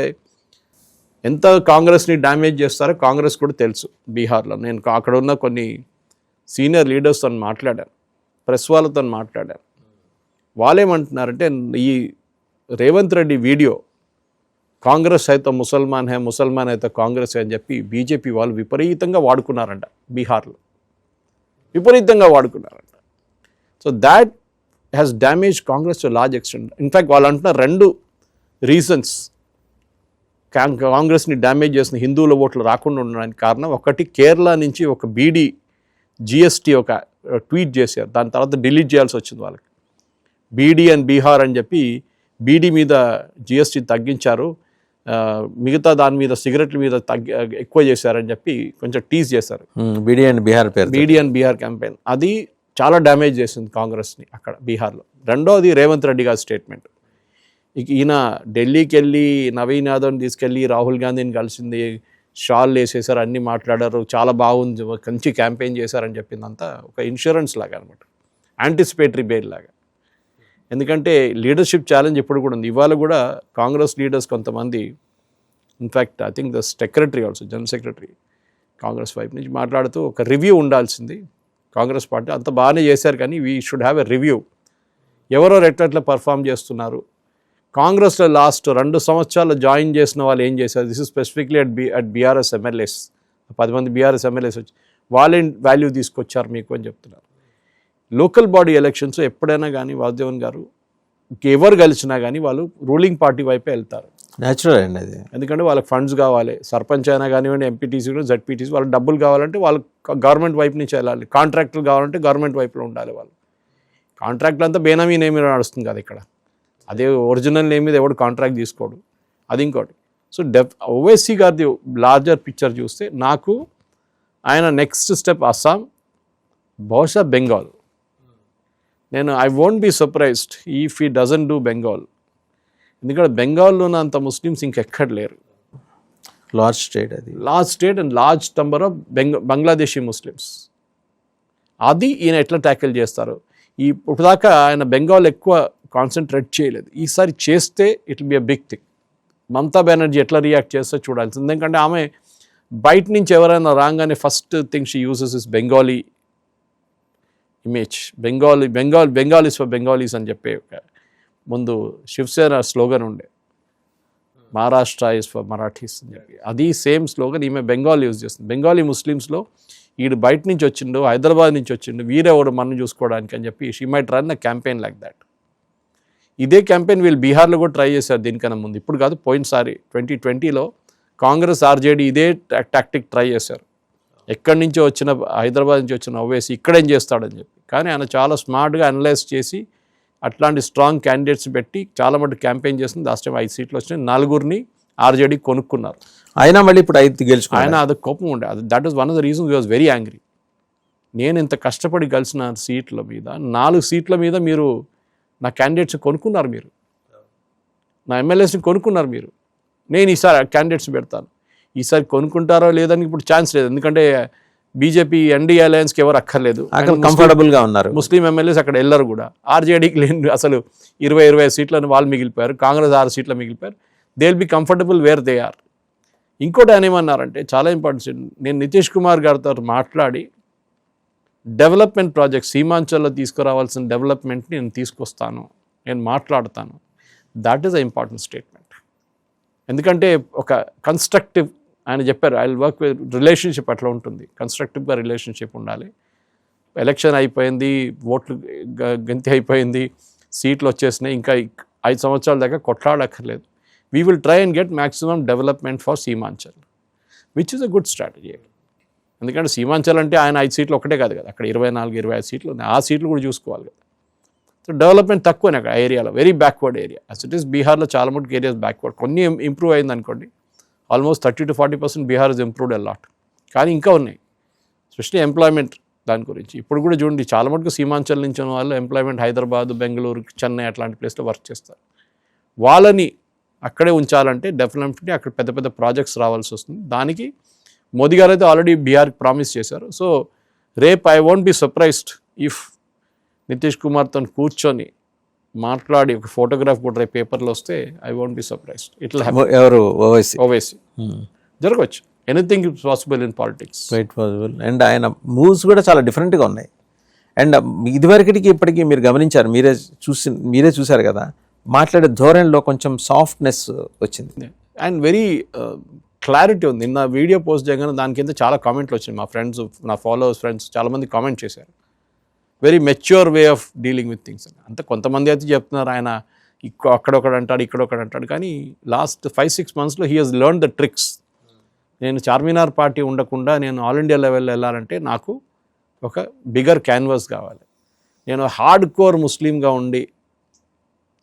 ఎంత కాంగ్రెస్ని డ్యామేజ్ చేస్తారో కాంగ్రెస్ కూడా తెలుసు. బీహార్లో నేను అక్కడ ఉన్న కొన్ని సీనియర్ లీడర్స్తో మాట్లాడాను, ప్రెస్ వాళ్ళతో మాట్లాడాను. వాళ్ళేమంటున్నారంటే ఈ రేవంత్ రెడ్డి వీడియో కాంగ్రెస్ అయితే ముసల్మాన్ అయితే కాంగ్రెస్ అని చెప్పి బీజేపీ వాళ్ళు విపరీతంగా వాడుకున్నారంట బీహార్లో, విపరీతంగా వాడుకున్నారంట. So that has damage Congress to large extent. In fact వాళ్ళు అంటున్నారు 2 రీజన్స్ కాంగ్రెస్ని డ్యామేజ్ చేసిన హిందువుల ఓట్లు రాకుండా ఉండడానికి కారణం. ఒకటి, కేరళ నుంచి ఒక బీడీ జిఎస్టీ ఒక ట్వీట్ చేశారు, దాని తర్వాత డిలీట్ చేయాల్సి వచ్చింది వాళ్ళకి. బీడీ అండ్ బీహార్ అని చెప్పి బీడీ మీద జిఎస్టీ తగ్గించారు, మిగతా దాని మీద సిగరెట్ల మీద ఎక్కువ చేశారని చెప్పి కొంచెం టీజ్ చేశారు. బీడీ అండ్ బీహార్ క్యాంపెయిన్ అది చాలా డ్యామేజ్ చేసింది కాంగ్రెస్ని అక్కడ బీహార్లో. రెండోది రేవంత్ రెడ్డి గారి స్టేట్మెంట్. ఇక ఈయన ఢిల్లీకి వెళ్ళి నవీన్ యాదవ్ని తీసుకెళ్ళి రాహుల్ గాంధీని కలిసింది, షాల్ వేసేసారు, అన్నీ మాట్లాడారు, చాలా బాగుంది, మంచి క్యాంపెయిన్ చేశారని చెప్పిందంతా ఒక ఇన్సూరెన్స్ లాగా అనమాట, యాంటిసిపేటరీ బెయిల్ లాగా. ఎందుకంటే లీడర్షిప్ ఛాలెంజ్ ఎప్పుడు కూడా ఉంది. ఇవాళ కూడా కాంగ్రెస్ లీడర్స్ కొంతమంది, in fact I think the secretary also, general secretary Congress వైపు నుంచి మాట్లాడుతూ ఒక రివ్యూ ఉండాల్సింది, కాంగ్రెస్ పార్టీ అంత బాగానే చేశారు కానీ we should have a review, ఎవరెవరు ఎట్లా పర్ఫామ్ చేస్తున్నారు, కాంగ్రెస్లో లాస్ట్ 2 సంవత్సరాలు జాయిన్ చేసిన వాళ్ళు ఏం చేశారు, this is specifically at BRS MLAs, 10 మంది బీఆర్ఎస్ ఎమ్మెల్యేస్ వచ్చి వాళ్ళే వాల్యూ తీసుకొచ్చారు మీకు అని చెప్తున్నారు. లోకల్ బాడీ ఎలక్షన్స్ ఎప్పుడైనా కానీ వాసుదేవన్ గారు ఎవరు గెలిచినా కానీ వాళ్ళు రూలింగ్ పార్టీ వైపే వెళ్తారు, న్యాచురల్ అండి అది. ఎందుకంటే వాళ్ళకి ఫండ్స్ కావాలి, సర్పంచ్ అయినా కానివ్వండి, ఎంపీటీసీ జడ్పీటీసీ, వాళ్ళకి డబ్బులు కావాలంటే వాళ్ళు గవర్నమెంట్ వైపు నుంచి వెళ్ళాలి, కాంట్రాక్టులు కావాలంటే గవర్నమెంట్ వైపులో ఉండాలి. వాళ్ళు కాంట్రాక్ట్లు అంతా బేనామీ నేమ్ మీద నడుస్తుంది కదా ఇక్కడ, అదే ఒరిజినల్ నేమ్ మీద ఎవడు కాంట్రాక్ట్ తీసుకోడు, అది ఇంకోటి. సో ఓవైసీ గారిది లార్జర్ పిక్చర్ చూస్తే నాకు ఆయన నెక్స్ట్ స్టెప్ అస్సాం, బహుశా బెంగాల్. నేను I won't be surprised if he doesn't do Bengal, ఎందుకంటే బెంగాల్లో అంత ముస్లిమ్స్ ఇంకెక్కడ లేరు, లార్జ్ స్టేట్ అది, large state and large number of Bangladeshi Muslims. అది ఈయన ఎట్లా ట్యాకిల్ చేస్తారు, ఇప్పుడు దాకా ఆయన బెంగాల్ ఎక్కువ కాన్సన్ట్రేట్ చేయలేదు, ఈసారి చేస్తే it will be a big thing. Mamata Banerjee ఎట్లా రియాక్ట్ చేస్తే చూడాల్సింది, ఎందుకంటే ఆమె బయట నుంచి ఎవరైనా రాగానే first thing she uses is Bengali image, Bengalis for Bengalis అని చెప్పే ఒక ముందు శివసేన స్లోగన్ ఉండే, మహారాష్ట్ర ఇస్ ఫర్ మరాఠీస్ అని చెప్పి, అది సేమ్ స్లోగన్ ఈమె బెంగాల్ యూజ్ చేస్తుంది. బెంగాలీ ముస్లిమ్స్లో ఈడు బయట నుంచి వచ్చిండు, హైదరాబాద్ నుంచి వచ్చిండు, వీరెవడు మనం చూసుకోవడానికి అని చెప్పి she might run a campaign like that. ఇదే క్యాంపెయిన్ వీళ్ళు బీహార్లో కూడా ట్రై చేశారు దీనికన్నా ముందు, ఇప్పుడు కాదు, పోయినసారి 2020లో కాంగ్రెస్ ఆర్జేడీ ఇదే టాక్టిక్ ట్రై చేశారు. ఎక్కడి నుంచో వచ్చిన, హైదరాబాద్ నుంచి వచ్చిన ఓవైసీ ఇక్కడేం చేస్తాడని చెప్పి, కానీ ఆయన చాలా స్మార్ట్గా అనలైజ్ చేసి అట్లాంటి స్ట్రాంగ్ క్యాండిడేట్స్ పెట్టి చాలా మటుకు క్యాంపెయిన్ చేసింది. లాస్ట్ టైం 5 సీట్లు వచ్చినాయి, 4 ఆర్జేడీ కొనుక్కున్నారు. అయినా మళ్ళీ ఇప్పుడు 5 గెలుచుకున్నారు. ఆయన అది కోపం ఉండే, అది that is one of the reasons he was very angry. నేను ఇంత కష్టపడి గెలిచిన సీట్ల మీద 4 సీట్ల మీద మీరు నా క్యాండిడేట్స్ కొనుక్కున్నారు, మీరు నా ఎమ్మెల్యేస్ని కొనుక్కున్నారు మీరు, నేను ఈసారి క్యాండిడేట్స్ పెడతాను. ఈసారి కొనుక్కుంటారో లేదని ఇప్పుడు ఛాన్స్ లేదు, ఎందుకంటే బీజేపీ ఎన్డీఏ అలయన్స్కి ఎవరు అక్కర్లేదు, కంఫర్టబుల్గా ఉన్నారు, ముస్లిం ఎమ్మెల్యేస్ అక్కడ వెళ్ళరు కూడా. ఆర్జేడీకి లేని అసలు 20-25 సీట్లను వాళ్ళు మిగిలిపోయారు, కాంగ్రెస్ 6 సీట్లు మిగిలిపోయారు. They will be comfortable where they are. ఇంకోటి ఆయన ఏమన్నారంటే చాలా ఇంపార్టెంట్, నేను నితీష్ కుమార్ గారితో మాట్లాడి డెవలప్మెంట్ ప్రాజెక్ట్ సీమాంచల్లో తీసుకురావాల్సిన డెవలప్మెంట్ని నేను తీసుకొస్తాను, నేను మాట్లాడతాను. That is a important statement. ఎందుకంటే ఒక కన్స్ట్రక్టివ్, ఆయన చెప్పారు I will work with relationship అట్లా ఉంటుంది, కన్స్ట్రక్టివ్గా రిలేషన్షిప్ ఉండాలి. ఎలక్షన్ అయిపోయింది, ఓట్లు గంతి అయిపోయింది, సీట్లు వచ్చేసినాయి, ఇంకా 5 సంవత్సరాల దాకా కొట్లాడక్కర్లేదు. We will try and get maximum development for Seemanchal, which is a good strategy. ఎందుకంటే సీమాంచల్ అంటే ఆయన 5 సీట్లు ఒకటే కాదు కదా, అక్కడ 24-25 సీట్లు ఉన్నాయి, ఆ సీట్లు కూడా చూసుకోవాలి కదా. సో డెవలప్మెంట్ తక్కువనే అక్కడ ఏరియాలో, very backward area. As it is బీహార్లో చాలా మటుకు ఏరియాస్ బ్యాక్వర్డ్, కొన్ని ఇంప్రూవ్ అయింది అనుకోండి, almost 30-40% Bihar is improved a lot, కానీ ఇంకా ఉన్నాయి, స్పెషల్లీ ఎంప్లాయ్మెంట్ దాని గురించి. ఇప్పుడు కూడా చూడండి, చాలా మటుకు సీమాంచల్ నుంచి ఉన్న వాళ్ళు ఎంప్లాయ్మెంట్ హైదరాబాద్, బెంగళూరు, చెన్నై అట్లాంటి ప్లేస్లో వర్క్ చేస్తారు. వాళ్ళని అక్కడే ఉంచాలంటే డెఫినెట్లీ అక్కడ పెద్ద పెద్ద ప్రాజెక్ట్స్ రావాల్సి వస్తుంది. దానికి మోదీ గారు అయితే ఆల్రెడీ బీహార్కి ప్రామిస్ చేశారు. సో రేపు I won't be surprised if Nitish కుమార్తో కూర్చొని మాట్లాడి ఒక ఫోటోగ్రాఫ్ కూడా రేపు పేపర్లో వస్తే ఐ వోంట్ బి సర్ప్రైజ్డ్. ఇట్లా ఎవరు ఓవైసీ జరగవచ్చు, anything is possible in politics, right possible. And ఆయన మూవ్స్ కూడా చాలా డిఫరెంట్గా ఉన్నాయి. అండ్ ఇదివరకటికి ఇప్పటికీ మీరు గమనించారు, మీరే చూశారు కదా, మాట్లాడే ధోరణిలో కొంచెం సాఫ్ట్నెస్ వచ్చింది అండ్ వెరీ క్లారిటీ ఉంది. నిన్న వీడియో పోస్ట్ చేయగానే దాని కింద చాలా కామెంట్లు వచ్చినాయి, మా ఫ్రెండ్స్, నా ఫాలోవర్స్ ఫ్రెండ్స్ చాలామంది కామెంట్ చేశారు, very mature way of dealing with things. అంతే కొంతమంది అయితే చెప్తున్నారు ఆయన అక్కడొకడు అంటాడు, ఇక్కడొకడు అంటాడు, కానీ లాస్ట్ 5-6 monthsలో he has learn the tricks. నేను చార్మినార్ పార్టీ ఉండకుండా నేను ఆల్ ఇండియా లెవెల్లో వెళ్ళాలంటే నాకు ఒక బిగర్ క్యాన్వాస్ కావాలి. నేను హార్డ్ కోర్ ముస్లింగా ఉండి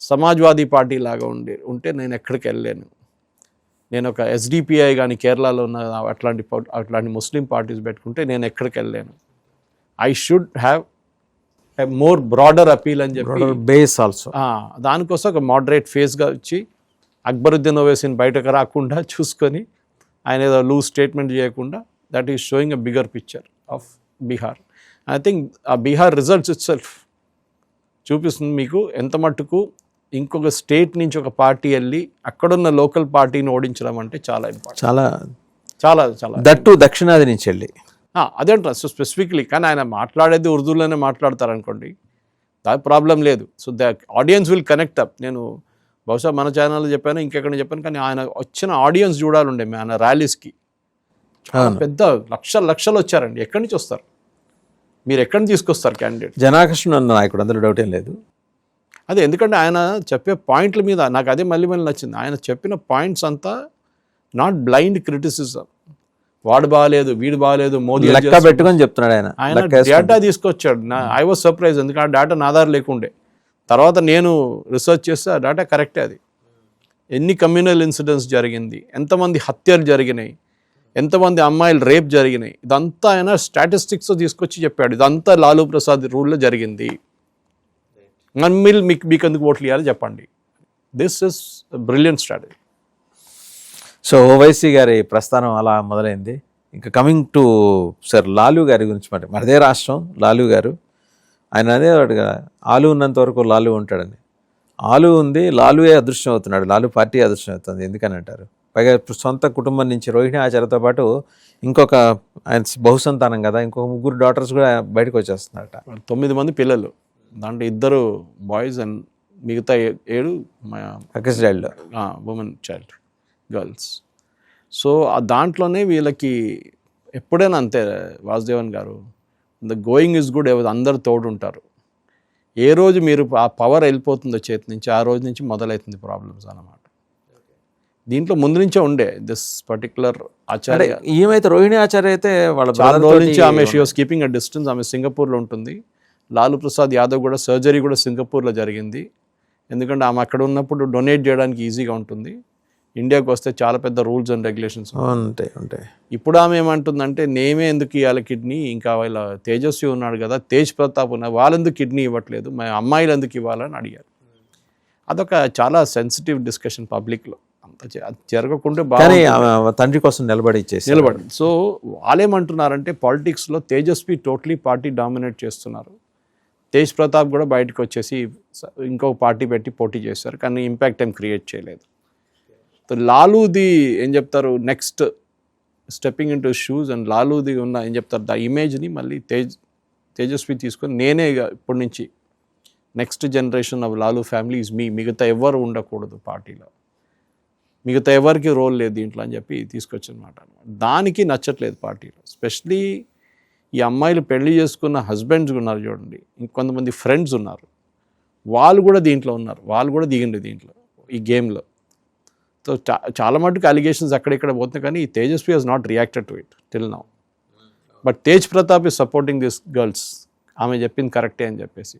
సమాజ్వాదీ పార్టీ లాగా ఉంటే నేను ఎక్కడికి వెళ్ళలేను. నేను ఒక ఎస్డిపిఐ కానీ కేరళలో ఉన్న అట్లాంటి ముస్లిం పార్టీస్ పెట్టుకుంటే నేను ఎక్కడికి వెళ్ళలేను. I should have more broader appeal అని చెప్పి బేస్ ఆల్సో. దానికోసం ఒక మోడరేట్ ఫేస్గా వచ్చి అక్బరుద్దీన్ ఓవైసీని బయటకు రాకుండా చూసుకొని ఆయన ఏదో లూజ్ స్టేట్మెంట్ చేయకుండా that is showing a bigger picture of Bihar. I think ఆ బీహార్ రిజల్ట్స్ ఇట్ సెల్ఫ్ చూపిస్తుంది మీకు ఎంత మట్టుకు ఇంకొక స్టేట్ నుంచి ఒక పార్టీ వెళ్ళి అక్కడున్న లోకల్ పార్టీని ఓడించడం అంటే చాలా ఇంపార్టెంట్, చాలా చాలా చాలా దట్టు దక్షిణాది నుంచి వెళ్ళి. అదే అంటారు. సో స్పెసిఫిక్లీ కానీ ఆయన మాట్లాడేది ఉర్దూలోనే మాట్లాడతారు అనుకోండి, దాని ప్రాబ్లం లేదు. So the audience will connect up. నేను బహుశా మన ఛానల్లో చెప్పాను, ఇంకెక్కడ చెప్పాను, కానీ ఆయన వచ్చిన ఆడియన్స్ చూడాలండే ఆయన ర్యాలీస్కి. పెద్ద లక్షలు వచ్చారండి. ఎక్కడి నుంచి వస్తారు? మీరు ఎక్కడి నుంచి తీసుకొస్తారు క్యాండిడేట్? జనాకర్షణ అన్న నాయకుడు, అందులో డౌట్ ఏం లేదు. అదే ఎందుకంటే ఆయన చెప్పే పాయింట్ల మీద నాకు అదే మళ్ళీ నచ్చింది. ఆయన చెప్పిన పాయింట్స్ అంతా నాట్ బ్లైండ్ క్రిటిసిజం, వాడు బాగాలేదు వీడు బాగాలేదు మోదీ లెక్క పెట్టుకొని చెప్తున్నాడు ఆయన. ఆయన డేటా తీసుకొచ్చాడు. ఐ వాజ్ సర్ప్రైజ్, ఎందుకంటే ఆ డేటా నా దగ్గర లేకుండే. తర్వాత నేను రీసెర్చ్ చేస్తే ఆ డేటా కరెక్టే. అది ఎన్ని కమ్యూనల్ ఇన్సిడెంట్స్ జరిగింది, ఎంతమంది హత్యలు జరిగినాయి, ఎంతమంది అమ్మాయిలు రేప్ జరిగినాయి, ఇదంతా ఆయన స్టాటిస్టిక్స్ తీసుకొచ్చి చెప్పాడు. ఇదంతా లాలూ ప్రసాద్ రూల్లో జరిగింది. మీరు మీకు ఎందుకు ఓట్లు ఇవ్వాలి చెప్పండి. This is brilliant strategy. So Owaisi గారి ప్రస్థానం అలా మొదలైంది. ఇంకా కమింగ్ టు సార్ లాలూ గారి గురించి, మనదే రాష్ట్రం లాలూ గారు. ఆయన అనేవాడు కదా, ఆలు ఉన్నంత వరకు లాలూ ఉంటాడని. ఆలు ఉంది, లాలూయే అదృశ్యం అవుతున్నాడు, లాలూ పార్టీ అదృశ్యం అవుతుంది. ఎందుకని అంటారు? పైగా సొంత కుటుంబం నుంచి రోహిణి ఆచార్యతో పాటు ఇంకొక ఆయన బహుసంతానం కదా, ఇంకొక 3 డాటర్స్ కూడా బయటకు వచ్చేస్తున్నారట. 9 మంది పిల్లలు, దాంట్లో 2 బాయ్స్ అండ్ మిగతా 7 child women child girls. So దాంట్లోనే వీళ్ళకి ఎప్పుడైనా అంతే వాసుదేవన్ గారు, ద గోయింగ్ ఇస్ గుడ్, అందరు తోడు ఉంటారు. ఏ రోజు మీరు ఆ పవర్ వెళ్ళిపోతుందో చేతి నుంచి, ఆ రోజు నుంచి మొదలవుతుంది ప్రాబ్లమ్స్ అన్నమాట. దీంట్లో ముందు నుంచే ఉండే దిస్ పర్టికులర్ ఆచార్య. ఏమైతే రోహిణి ఆచార్య అయితే వాళ్ళ చాలా రోజుల నుంచి ఆమె she was keeping a distance. ఆమె సింగపూర్లో ఉంటుంది. లాలూ ప్రసాద్ యాదవ్ కూడా సర్జరీ కూడా సింగపూర్లో జరిగింది. ఎందుకంటే ఆమె అక్కడ ఉన్నప్పుడు డొనేట్ చేయడానికి ఈజీగా ఉంటుంది. ఇండియాకి వస్తే చాలా పెద్ద రూల్స్ అండ్ రెగ్యులేషన్స్ ఉంటాయి. ఇప్పుడు ఆమె ఏమంటుందంటే, నేమే ఎందుకు ఇవ్వాలి కిడ్నీ, ఇంకా వాళ్ళ తేజస్వి ఉన్నాడు కదా, తేజ్ ప్రతాప్ ఉన్నారు, వాళ్ళెందుకు కిడ్నీ ఇవ్వట్లేదు, మా అమ్మాయిలు ఎందుకు ఇవ్వాలని అడిగారు. అదొక చాలా సెన్సిటివ్ డిస్కషన్ పబ్లిక్లో. అంత జరగకుండా బాగా తండ్రి కోసం నిలబడి. సో వాళ్ళేమంటున్నారంటే, పాలిటిక్స్లో తేజస్వి టోటలీ పార్టీ డామినేట్ చేస్తున్నారు. తేజ్ ప్రతాప్ కూడా బయటకు వచ్చేసి ఇంకొక పార్టీ పెట్టి పోటీ చేశారు, కానీ ఇంపాక్ట్ ఏం క్రియేట్ చేయలేదు. లాలూది ఏం చెప్తారు, next stepping in to shoes and లాలూది ఉన్న ఏం చెప్తారు, ద ఇమేజ్ని మళ్ళీ తేజస్వి తీసుకొని నేనే ఇప్పటి నుంచి next generation of Lalu family is me, మిగతా ఎవరు ఉండకూడదు పార్టీలో, మిగతా ఎవరికి రోల్ లేదు దీంట్లో అని చెప్పి తీసుకొచ్చనమాట. దానికి నచ్చట్లేదు పార్టీలో. ఎస్పెషలీ ఈ అమ్మాయిలు పెళ్లి చేసుకున్న హస్బెండ్స్ ఉన్నారు చూడండి, ఇంకొంతమంది ఫ్రెండ్స్ ఉన్నారు, వాళ్ళు కూడా దీంట్లో ఉన్నారు, వాళ్ళు కూడా దిగిండు దీంట్లో ఈ గేమ్లో. సో చాలా మటుకు అలిగేషన్స్ అక్కడిక్కడ పోతున్నాయి, కానీ ఈ Tejashwi has not reacted to it till now. But Tej Pratap is supporting this girls, ఆమె చెప్పింది కరెక్టే అని చెప్పేసి.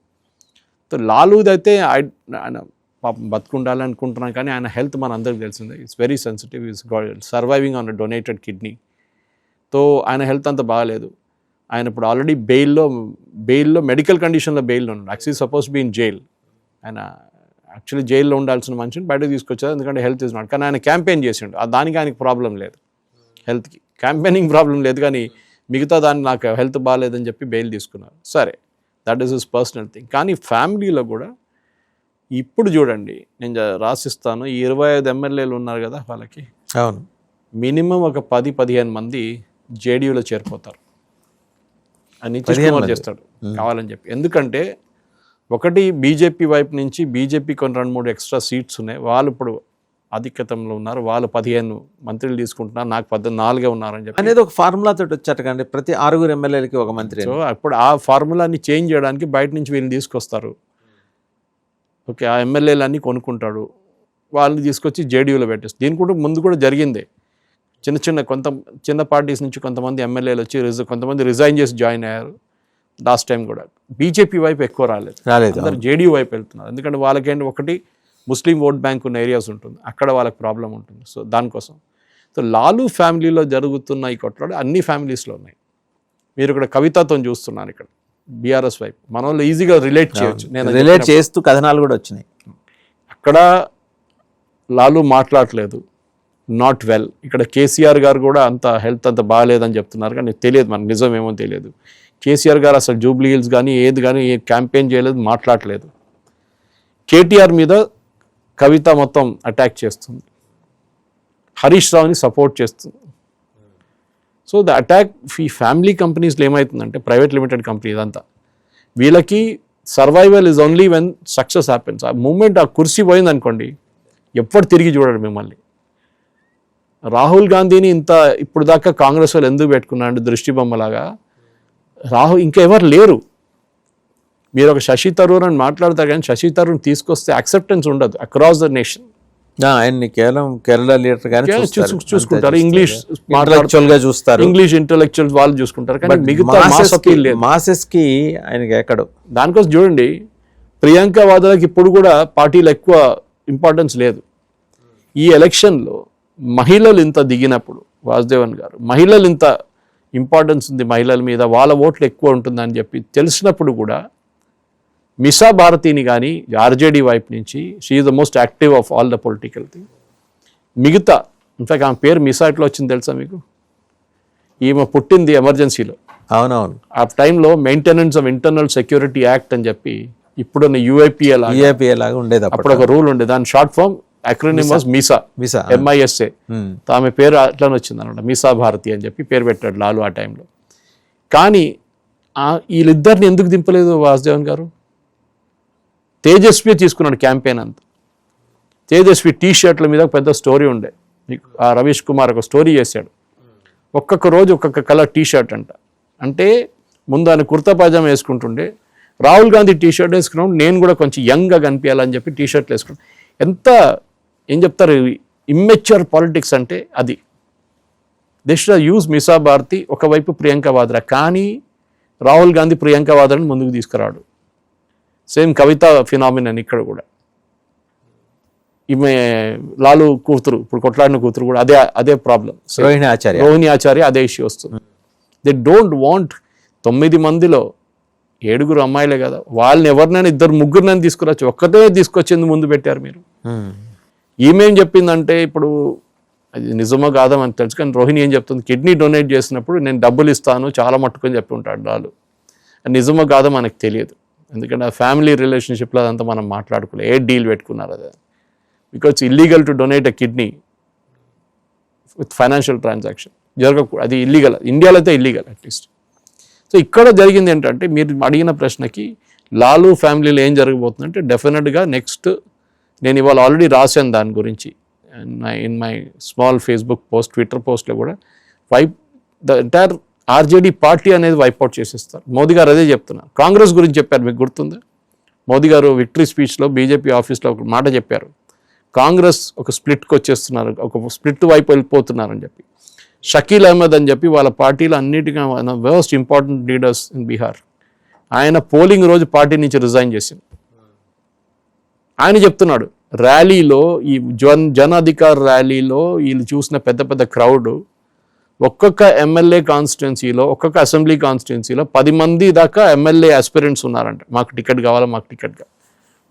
సో లాలూది అయితే ఆయన పాపం బతుకుండాలనుకుంటున్నాను, కానీ ఆయన హెల్త్ మన అందరికి తెలిసిందే, it's very sensitive, is surviving on a donated kidney. So ఆయన హెల్త్ అంత బాగాలేదు. ఆయన ఇప్పుడు ఆల్రెడీ బెయిల్లో మెడికల్ కండిషన్లో బెయిల్లో ఉన్నాడు. Actually suppose be in jail. ఆయన యాక్చువల్లీ జైల్లో ఉండాల్సిన మనిషిని బయటకు తీసుకొచ్చారు, ఎందుకంటే హెల్త్ ఇస్ నాట్. కానీ ఆయన క్యాంపెయిన్ చేసిండు, దానికి ఆయనకి ప్రాబ్లం లేదు, హెల్త్కి క్యాంపెయినింగ్ ప్రాబ్లం లేదు, కానీ మిగతా దాన్ని నాకు హెల్త్ బాగాలేదని చెప్పి బెయిల్ తీసుకున్నారు. సరే, that is his personal thing. కానీ ఫ్యామిలీలో కూడా ఇప్పుడు చూడండి, నేను రాసిస్తాను, ఈ 25 ఎమ్మెల్యేలు ఉన్నారు కదా, వాళ్ళకి అవును మినిమం ఒక 10-15 మంది జేడీయూలో చేరిపోతారు అని చేస్తాడు కావాలని చెప్పి. ఎందుకంటే ఒకటి బీజేపీ వైపు నుంచి బీజేపీ కొన్ని 2-3 ఎక్స్ట్రా సీట్స్ ఉన్నాయి, వాళ్ళు ఇప్పుడు ఆధిక్యతంలో ఉన్నారు, వాళ్ళు 15 మంత్రులు తీసుకుంటున్నారు, నాకు 14 ఉన్నారని చెప్పి అనేది ఒక ఫార్ములా తోటి వచ్చాట కండి, ప్రతి 6 ఎమ్మెల్యేలకి ఒక మంత్రి. సో అప్పుడు ఆ ఫార్ములాని చేంజ్ చేయడానికి బయట నుంచి వీళ్ళని తీసుకొస్తారు. ఓకే, ఆ ఎమ్మెల్యేలన్నీ కొనుక్కుంటాడు, వాళ్ళని తీసుకొచ్చి జేడీయూలో పెట్టేస్తారు. దీని కూడా ముందు కూడా జరిగిందే, చిన్న పార్టీస్ నుంచి కొంతమంది ఎమ్మెల్యేలు వచ్చి కొంతమంది రిజైన్ చేసి జాయిన్ అయ్యారు. లాస్ట్ టైం కూడా బీజేపీ వైపు ఎక్కువ రాలేదు, అందరు జేడీయూ వైపు వెళ్తున్నారు. ఎందుకంటే వాళ్ళకేంటి, ఒకటి ముస్లిం ఓట్ బ్యాంక్ ఉన్న ఏరియాస్ ఉంటుంది, అక్కడ వాళ్ళకి ప్రాబ్లం ఉంటుంది. సో దానికోసం సో లాలూ ఫ్యామిలీలో జరుగుతున్న ఈ కొట్లాడు అన్ని ఫ్యామిలీస్లో ఉన్నాయి. మీరు ఇక్కడ కవితతో చూస్తున్నారు, ఇక్కడ బీఆర్ఎస్ వైపు మన వాళ్ళు ఈజీగా రిలేట్ చేయొచ్చు. నేను రిలేట్ చేస్తూ కథనాలు కూడా వచ్చినాయి. అక్కడ లాలు మాట్లాడలేదు, నాట్ వెల్. ఇక్కడ కేసీఆర్ గారు కూడా అంత హెల్త్ అంత బాగాలేదని చెప్తున్నారు, కానీ తెలియదు మనకు నిజమేమో తెలియదు. కేసీఆర్ గారు అసలు జూబ్లీ హిల్స్ కానీ ఏది కానీ ఏ క్యాంపెయిన్ చేయలేదు, మాట్లాడలేదు. కేటీఆర్ మీద కవిత మొత్తం అటాక్ చేస్తుంది, హరీష్ రావుని సపోర్ట్ చేస్తుంది. సో ద అటాక్ ఈ ఫ్యామిలీ కంపెనీస్లో ఏమవుతుందంటే, ప్రైవేట్ లిమిటెడ్ కంపెనీ ఇదంతా, వీళ్ళకి survival is only when success happens. ఆ మూమెంట్ ఆ కుర్సీ పోయింది అనుకోండి, ఎప్పుడు తిరిగి చూడడు మిమ్మల్ని. రాహుల్ గాంధీని ఇంత ఇప్పుడు దాకా కాంగ్రెస్ వాళ్ళు ఎందుకు పెట్టుకున్నాడు దృష్టి బొమ్మలాగా? రాహుల్ ఇంకా ఎవరు లేరు. మీరు ఒక శశి థరూర్ అని మాట్లాడతారు, కానీ శశి థరూర్ తీసుకొస్తే యాక్సెప్టెన్స్ ఉండదు అక్రాస్ ద నేషన్. ఆయన్ని కేవలం కేరళ లీడర్ గాని చూసుకుంటారు, ఇంగ్లీష్ ఇంటలెక్చువల్ గా చూస్తారు, ఇంగ్లీష్ ఇంటలెక్చువల్స్ వాళ్ళు చూసుకుంటారు, కానీ మిగతా మాసెస్ కి ఆయనకి ఎక్కడో. దానికోసం చూడండి, ప్రియాంక వాద్రాకి ఇప్పుడు కూడా పార్టీలో ఎక్కువ ఇంపార్టెన్స్ లేదు. ఈ ఎలక్షన్లో మహిళలు ఇంత దిగినప్పుడు, వాసుదేవన్ గారు మహిళలు ఇంత ఇంపార్టెన్స్ ఉంది మహిళల మీద, వాళ్ళ ఓట్లు ఎక్కువ ఉంటుందని చెప్పి తెలిసినప్పుడు కూడా మిసా భారతిని కానీ ఆర్జేడీ వైపు నుంచి she is the most active of all the political thing. మిగతా ఇన్ఫాక్ట్ ఆమె పేరు మిసా ఎట్లా వచ్చింది తెలుసా మీకు? ఈమె పుట్టింది ఎమర్జెన్సీలో. అవునవును. ఆ టైంలో maintenance of internal security act అని చెప్పి ఇప్పుడున్న యూఐపిఏ లాగా ఉండేది. అప్పుడు ఒక రూల్ ఉండేది, దాని short form acronym was MISA, MISA. ఆమె పేరు అట్లానే వచ్చింది అనమాట, మిసా భారతి అని చెప్పి పేరు పెట్టాడు లాలు ఆ టైంలో. కానీ వీళ్ళిద్దరిని ఎందుకు దింపలేదు వాసుదేవన్ గారు? తేజస్వి తీసుకున్నాడు క్యాంపెయిన్ అంతా. తేజస్వి టీ-షర్ట్ల మీద పెద్ద స్టోరీ ఉండే, ఆ రవీష్ కుమార్ ఒక స్టోరీ చేశాడు, ఒక్కొక్క రోజు ఒక్కొక్క కలర్ టీ-షర్ట్ అంట. అంటే ముందు ఆయన కుర్తా పైజామా వేసుకుంటుండే, రాహుల్ గాంధీ టీ-షర్ట్ వేసుకున్నాడు, నేను కూడా కొంచెం యంగ్గా కనిపించాలని చెప్పి టీ-షర్ట్లు వేసుకున్నాను. ఎంత ఏం చెప్తారు, ఇమ్మెచ్యూర్ పాలిటిక్స్ అంటే అది. They should use Misa Bharti, ఒకవైపు ప్రియాంక వాద్రా. కానీ రాహుల్ గాంధీ ప్రియాంక వాద్రాని ముందుకు తీసుకురాడు. సేమ్ కవిత ఫినామినన్ ఇక్కడ కూడా. ఈమె లాలు కూతురు, ఇప్పుడు కొట్లాడిన కూతురు కూడా అదే ప్రాబ్లం. రోహిణి ఆచార్య అదే ఇష్యూ వస్తుంది. దే డోంట్ వాంట్ 9 మందిలో 7 అమ్మాయిలే కదా, వాళ్ళని ఎవరినైనా 2-3 తీసుకురావచ్చు, ఒక్కటే తీసుకొచ్చేందుకు ముందు పెట్టారు మీరు. ఈమెం చెప్పిందంటే, ఇప్పుడు అది నిజమో కాదో మనకు తెలుసు, కానీ రోహిణి ఏం చెప్తుంది, కిడ్నీ డొనేట్ చేసినప్పుడు నేను డబ్బులు ఇస్తాను చాలా మట్టుకొని చెప్పి ఉంటాడు లాలు. నిజమో కాదో మనకు తెలియదు, ఎందుకంటే ఆ ఫ్యామిలీ రిలేషన్షిప్లో అదంతా మనం మాట్లాడుకోలేదు, ఏ డీల్ పెట్టుకున్నారు అదే. Because illegal to donate a kidney with financial transaction జరగకూడదు, అది ఇల్లీగల్. ఇండియాలో అయితే ఇల్లీగల్ అట్లీస్ట్. సో ఇక్కడ జరిగింది ఏంటంటే, మీరు అడిగిన ప్రశ్నకి లాలు ఫ్యామిలీలో ఏం జరగబోతుందంటే, డెఫినెట్గా నెక్స్ట్ నేను ఇవాళ ఆల్రెడీ రాశాను దాని గురించి in my small Facebook post, Twitter పోస్ట్లో కూడా. ద ఎంటైర్ ఆర్జేడీ పార్టీ అనేది వైప్అవుట్ చేసేస్తారు. మోదీ గారు అదే చెప్తున్నారు. కాంగ్రెస్ గురించి చెప్పారు, మీకు గుర్తుందా? మోదీ గారు విక్టరీ స్పీచ్లో బీజేపీ ఆఫీస్లో ఒక మాట చెప్పారు, కాంగ్రెస్ ఒక స్ప్లిట్కి వచ్చేస్తున్నారు, ఒక స్ప్లిట్ వైపు వెళ్ళిపోతున్నారని చెప్పి. షకీల్ అహ్మద్ అని చెప్పి వాళ్ళ పార్టీలో అన్నిటికన్నా most important leaders in Bihar, ఆయన పోలింగ్ రోజు పార్టీ నుంచి రిజైన్ చేసింది. ఆయన చెప్తున్నాడు, ర్యాలీలో ఈ జన అధికార్ ర్యాలీలో వీళ్ళు చూసిన పెద్ద పెద్ద క్రౌడ్, ఒక్కొక్క ఎమ్మెల్యే కాన్స్టిట్యున్సీలో, ఒక్కొక్క అసెంబ్లీ కాన్స్టిట్యున్సీలో 10 మంది దాకా ఎమ్మెల్యే ఆస్పిరెంట్స్ ఉన్నారంట, మాకు టికెట్ కావాలా, మాకు టికెట్ కావాలి.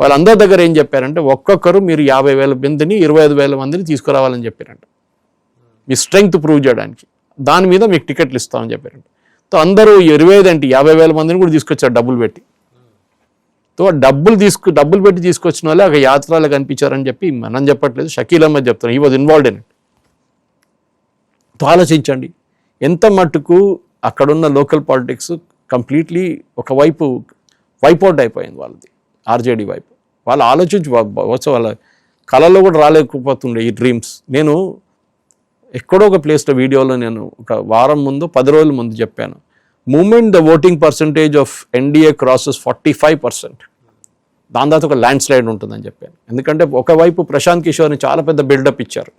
వాళ్ళందరి దగ్గర ఏం చెప్పారంటే, ఒక్కొక్కరు మీరు 50,000 మందిని 25,000 మందిని తీసుకురావాలని చెప్పారంట, మీ స్ట్రెంగ్త్ ప్రూవ్ చేయడానికి. దాని మీద మీకు టికెట్లు ఇస్తామని చెప్పారంట. సో అందరూ 25 అంటే 50,000 మందిని కూడా తీసుకొచ్చారు డబ్బులు పెట్టి. సో డబ్బులు పెట్టి తీసుకొచ్చిన వాళ్ళే ఒక యాత్రలో కనిపించారని చెప్పి మనం చెప్పట్లేదు, షకీల్ అహ్మద్ చెప్తారు, he was involved in it. ఆలోచించండి ఎంత మట్టుకు అక్కడున్న లోకల్ పాలిటిక్స్ కంప్లీట్లీ ఒకవైపు వైపౌట్ అయిపోయింది వాళ్ళది, ఆర్జేడీ వైపు. వాళ్ళు ఆలోచించి వాళ్ళ కళలో కూడా రాలేకపోతుండే ఈ డ్రీమ్స్. నేను ఎక్కడో ఒక ప్లేస్లో వీడియోలో నేను ఒక వారం ముందు 10 రోజుల ముందు చెప్పాను, moment the voting percentage of NDA crosses 45%, దాని తర్వాత ఒక ల్యాండ్ స్లైడ్ ఉంటుందని చెప్పాను. ఎందుకంటే ఒకవైపు ప్రశాంత్ కిషోర్ని చాలా పెద్ద బిల్డప్ ఇచ్చారు,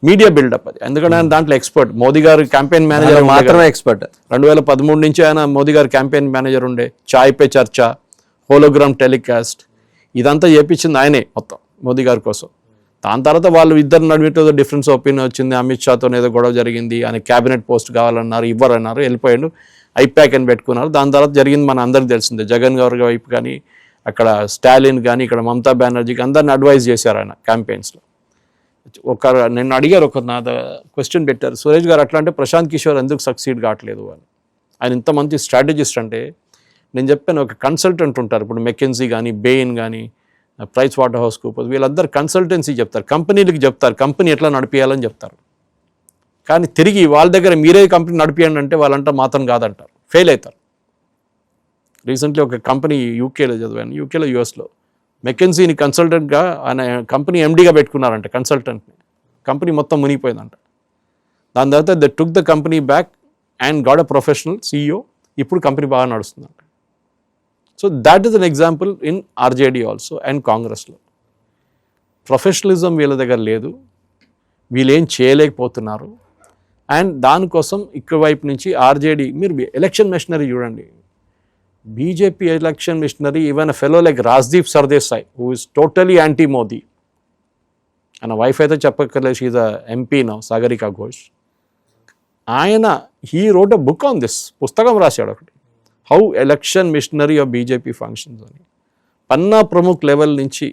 మీడియా బిల్డప్ అది, ఎందుకంటే ఆయన దాంట్లో ఎక్స్పర్ట్. మోదీ గారు క్యాంపెయిన్ మేనేజర్ మాత్రమే ఎక్స్పర్ట్. 2013 నుంచి ఆయన మోదీ గారు క్యాంపెయిన్ మేనేజర్ ఉండే. చాయ్ పే చర్చ, హోలోగ్రామ్ టెలికాస్ట్, ఇదంతా చేపించింది ఆయనే మొత్తం మోదీ గారి కోసం. దాని తర్వాత వాళ్ళు ఇద్దరు నడుమితో డిఫరెన్స్ ఒపీనియన్ వచ్చింది, అమిత్ షాతో ఏదో గొడవ జరిగింది, ఆయన క్యాబినెట్ పోస్ట్ కావాలన్నారు, ఇవ్వరన్నారు, వెళ్ళిపోయాడు. ఐప్యాక్ అని పెట్టుకున్నారు. దాని తర్వాత జరిగింది మన అందరికి తెలిసిందే. జగన్ గారి వైపు కానీ, అక్కడ స్టాలిన్ కానీ, ఇక్కడ మమతా బెనర్జీకి అందరిని అడ్వైజ్ చేశారు ఆయన క్యాంపెయిన్స్లో. నిన్ను అడిగారు, నా క్వశ్చన్ పెట్టారు, సురేష్ గారు అట్లా అంటే ప్రశాంత్ కిషోర్ ఎందుకు సక్సీడ్ కావట్లేదు అని. ఆయన ఇంత మంచి స్ట్రాటజిస్ట్ అంటే, నేను చెప్పాను ఒక కన్సల్టెంట్ ఉంటారు, ఇప్పుడు మెకెన్సీ కానీ, బెయిన్ కానీ, ప్రైస్ వాటర్ హౌస్ కూపర్స్, వీళ్ళందరూ కన్సల్టెన్సీ చెప్తారు, కంపెనీలకు చెప్తారు కంపెనీ ఎట్లా నడిపేయాలని చెప్తారు. కానీ తిరిగి వాళ్ళ దగ్గర మీరే కంపెనీ నడిపియండి అంటే వాళ్ళంట మాత్రం కాదంటారు, ఫెయిల్ అవుతారు. రీసెంట్లీ ఒక కంపెనీ యూకేలో చదివాను, యూకేలో యూఎస్లో మెకెన్సీని కన్సల్టెంట్గా ఆయన కంపెనీ ఎండీగా పెట్టుకున్నారంట, కన్సల్టెంట్ని. కంపెనీ మొత్తం మునిగిపోయిందంట. దాని తర్వాత they took the company back and got a professional CEO. ఇప్పుడు కంపెనీ బాగా నడుస్తుందంట. So that is an example in RJD also and కాంగ్రెస్లో. ప్రొఫెషనలిజం వీళ్ళ దగ్గర లేదు, వీళ్ళు ఏం చేయలేకపోతున్నారు. అండ్ దానికోసం ఇక్కడ వైపు నుంచి ఆర్జేడీ, మీరు ఎలక్షన్ మిషనరీ చూడండి, BJP election machinery, even a fellow like Rajdeep Sardesai who is totally anti Modi. ఆయన వైఫ్ అయితే చెప్పక్కర్లేదు, she is a MP now, Sagarika Ghosh. ఆయన he wrote a book on this, పుస్తకం రాశాడు ఒకటి, how election machinery of BJP functions అని. పన్నా ప్రముఖ్ లెవెల్ నుంచి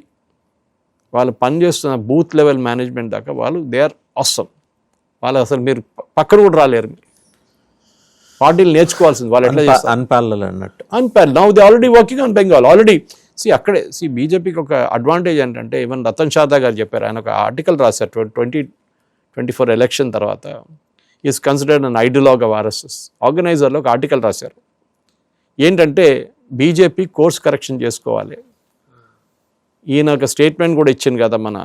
వాళ్ళు పనిచేస్తున్న బూత్ లెవెల్ మేనేజ్మెంట్ దాకా వాళ్ళు దే ఆర్ ఆసమ్. వాళ్ళు అసలు మీరు పక్కన కూడా రాలేరు, మీరు పార్టీలు నేర్చుకోవాల్సింది. వాళ్ళు ఎట్లా చేస్తారు అన్పారలల్ అన్నట్టు. Unparalleled. Now they already working on Bengal already. అక్కడే బీజేపీకి ఒక అడ్వాంటేజ్ ఏంటంటే, ఈవెన్ రతన్ షాదా గారు చెప్పారు, ఆయన ఒక ఆర్టికల్ రాశారు 2024 ఎలక్షన్ తర్వాత, is considered an ideology of RSS. ఆర్గనైజర్లో ఒక ఆర్టికల్ రాశారు, ఏంటంటే బీజేపీ కోర్స్ కరెక్షన్ చేసుకోవాలి. ఈయన ఒక స్టేట్మెంట్ కూడా ఇచ్చింది కదా మన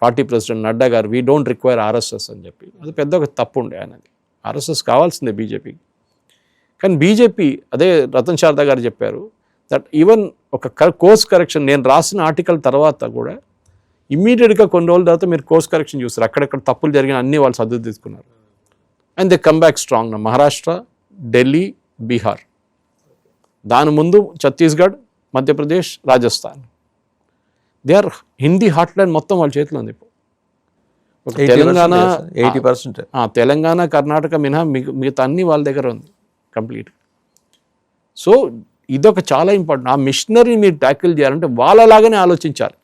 పార్టీ ప్రెసిడెంట్ నడ్డా గారు, వీ డోంట్ రిక్వైర్ RSS అని చెప్పి. అది పెద్ద ఒక తప్పు ఉండే ఆయనది. RSS కావాల్సిందే బీజేపీకి. కానీ బీజేపీ, అదే రతన్ శారదా గారు చెప్పారు, దట్ ఈవెన్ ఒక కోర్స్ కరెక్షన్, నేను రాసిన ఆర్టికల్ తర్వాత కూడా ఇమ్మీడియట్గా కొన్ని రోజుల తర్వాత మీరు కోర్స్ కరెక్షన్ చూస్తారు, అక్కడెక్కడ తప్పులు జరిగిన అన్నీ వాళ్ళు సర్దు తీసుకున్నారు. And they come back strong. Maharashtra, Delhi, Bihar, దాని ముందు ఛత్తీస్గఢ్, మధ్యప్రదేశ్, రాజస్థాన్, దే ఆర్ హిందీ హార్ట్లాండ్ మొత్తం వాళ్ళ చేతిలో ఉంది. తెలంగాణ 80%, తెలంగాణ, కర్ణాటక మినహా మిగతా అన్ని వాళ్ళ దగ్గర ఉంది కంప్లీట్. సో ఇదొక చాలా ఇంపార్టెంట్. ఆ మిషనరీని మీరు ట్యాకిల్ చేయాలంటే వాళ్ళలాగానే ఆలోచించాలి.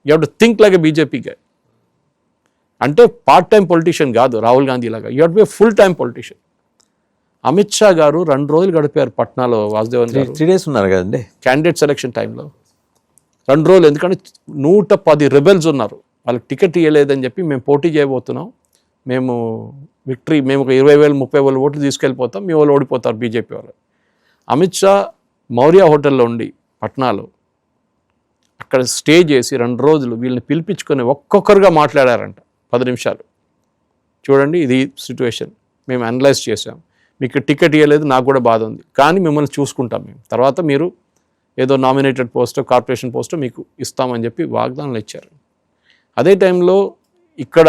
You have to think like a BJP guy. అంటే పార్ట్ టైం పొలిటీషియన్ కాదు రాహుల్ గాంధీ లాగా, you have to be full time politician. Amit Shah garu 2 రోజులు గడిపారు పట్నాలో, వాసుదేవన్ గారు 3 days ఉన్నారు కదండి క్యాండిడేట్ సెలక్షన్ టైంలో. 2 రోజులు, ఎందుకంటే 110 రెబెల్స్ ఉన్నారు, వాళ్ళకి టికెట్ ఇవ్వలేదని చెప్పి మేము పోటీ చేయబోతున్నాం, మేము విక్టరీ, మేము ఒక 20,000 30,000 ఓట్లు తీసుకెళ్ళిపోతాం, మీ వాళ్ళు ఓడిపోతారు బీజేపీ వాళ్ళు. అమిత్ షా మౌర్య హోటల్లో ఉండి పట్నాలో అక్కడ స్టే చేసి 2 రోజులు వీళ్ళని పిలిపించుకొని ఒక్కొక్కరుగా మాట్లాడారంట 10 నిమిషాలు. చూడండి ఇది సిచ్యువేషన్, మేము అనలైజ్ చేసాం, మీకు టికెట్ ఇవ్వలేదు, నాకు కూడా బాధ ఉంది, కానీ మిమ్మల్ని చూసుకుంటాం మేము, తర్వాత మీరు ఏదో నామినేటెడ్ పోస్టో కార్పొరేషన్ పోస్టో మీకు ఇస్తామని చెప్పి వాగ్దానాలు ఇచ్చారు. అదే టైంలో ఇక్కడ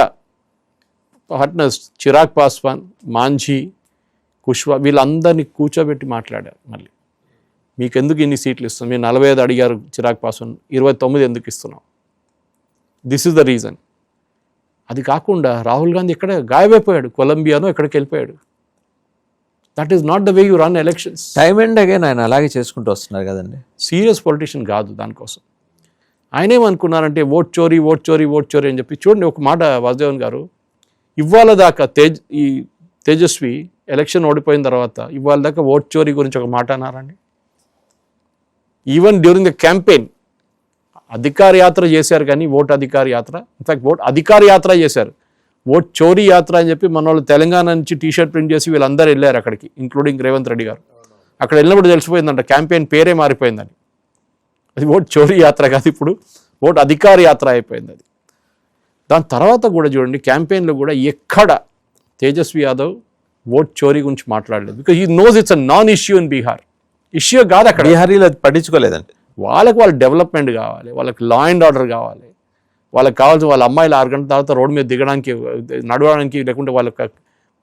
పార్ట్నర్స్ చిరాగ్ పాస్వాన్, మాంఝీ, కుష్వా, వీళ్ళందరినీ కూర్చోబెట్టి మాట్లాడారు. మళ్ళీ మీకు ఎందుకు ఇన్ని సీట్లు ఇస్తాం, మీరు 45 అడిగారు చిరాగ్ పాస్వాన్, 29 ఎందుకు ఇస్తున్నాం, దిస్ ఇస్ ద రీజన్. అది కాకుండా రాహుల్ గాంధీ ఇక్కడ గాయమైపోయాడు, కొలంబియానో ఎక్కడికి వెళ్ళిపోయాడు. That is not the way you run elections. Time and again ఆయన అలాగే చేసుకుంటూ వస్తున్నారు కదండి. సీరియస్ పొలిటీషియన్ కాదు దానికోసం. ఆయన ఏమనుకున్నారంటే ఓట్ చోరీ అని చెప్పి. చూడండి ఒక మాట వాసుదేవన్ గారు, ఇవాళ దాకా ఈ తేజస్వి ఎలక్షన్ ఓడిపోయిన తర్వాత ఇవాళ దాకా ఓట్ చోరీ గురించి ఒక మాట అన్నారండి. ఈవెన్ డ్యూరింగ్ ద క్యాంపెయిన్ అధికార యాత్ర చేశారు, కానీ ఓట్ అధికార యాత్ర, ఇన్ఫాక్ట్ ఓట్ అధికార యాత్ర చేశారు, ఓట్ చోరీ యాత్ర అని చెప్పి మన వాళ్ళు తెలంగాణ నుంచి టీషర్ట్ ప్రింట్ చేసి వీళ్ళందరూ వెళ్ళారు అక్కడికి, ఇంక్లూడింగ్ రేవంత్ రెడ్డి గారు. అక్కడ వెళ్ళినప్పుడు తెలిసిపోయిందంట క్యాంపెయిన్ పేరే మారిపోయిందని. అది ఓట్ చోరీ యాత్ర కాదు, ఇప్పుడు ఓట్ అధికార యాత్ర అయిపోయింది అది. దాని తర్వాత కూడా చూడండి క్యాంపెయిన్లో కూడా ఎక్కడ తేజస్వి యాదవ్ ఓట్ చోరీ గురించి మాట్లాడలేదు, because he knows it's a non issue in Bihar. Issue కాదు అక్కడ, బీహారీలో అది పట్టించుకోలేదండి. వాళ్ళ డెవలప్మెంట్ కావాలి, వాళ్ళకి లా అండ్ ఆర్డర్ కావాలి, వాళ్ళకి కావాల్సిన వాళ్ళ అమ్మాయిలు 6 గంటల తర్వాత రోడ్డు మీద దిగడానికి, నడవడానికి, లేకుంటే వాళ్ళకి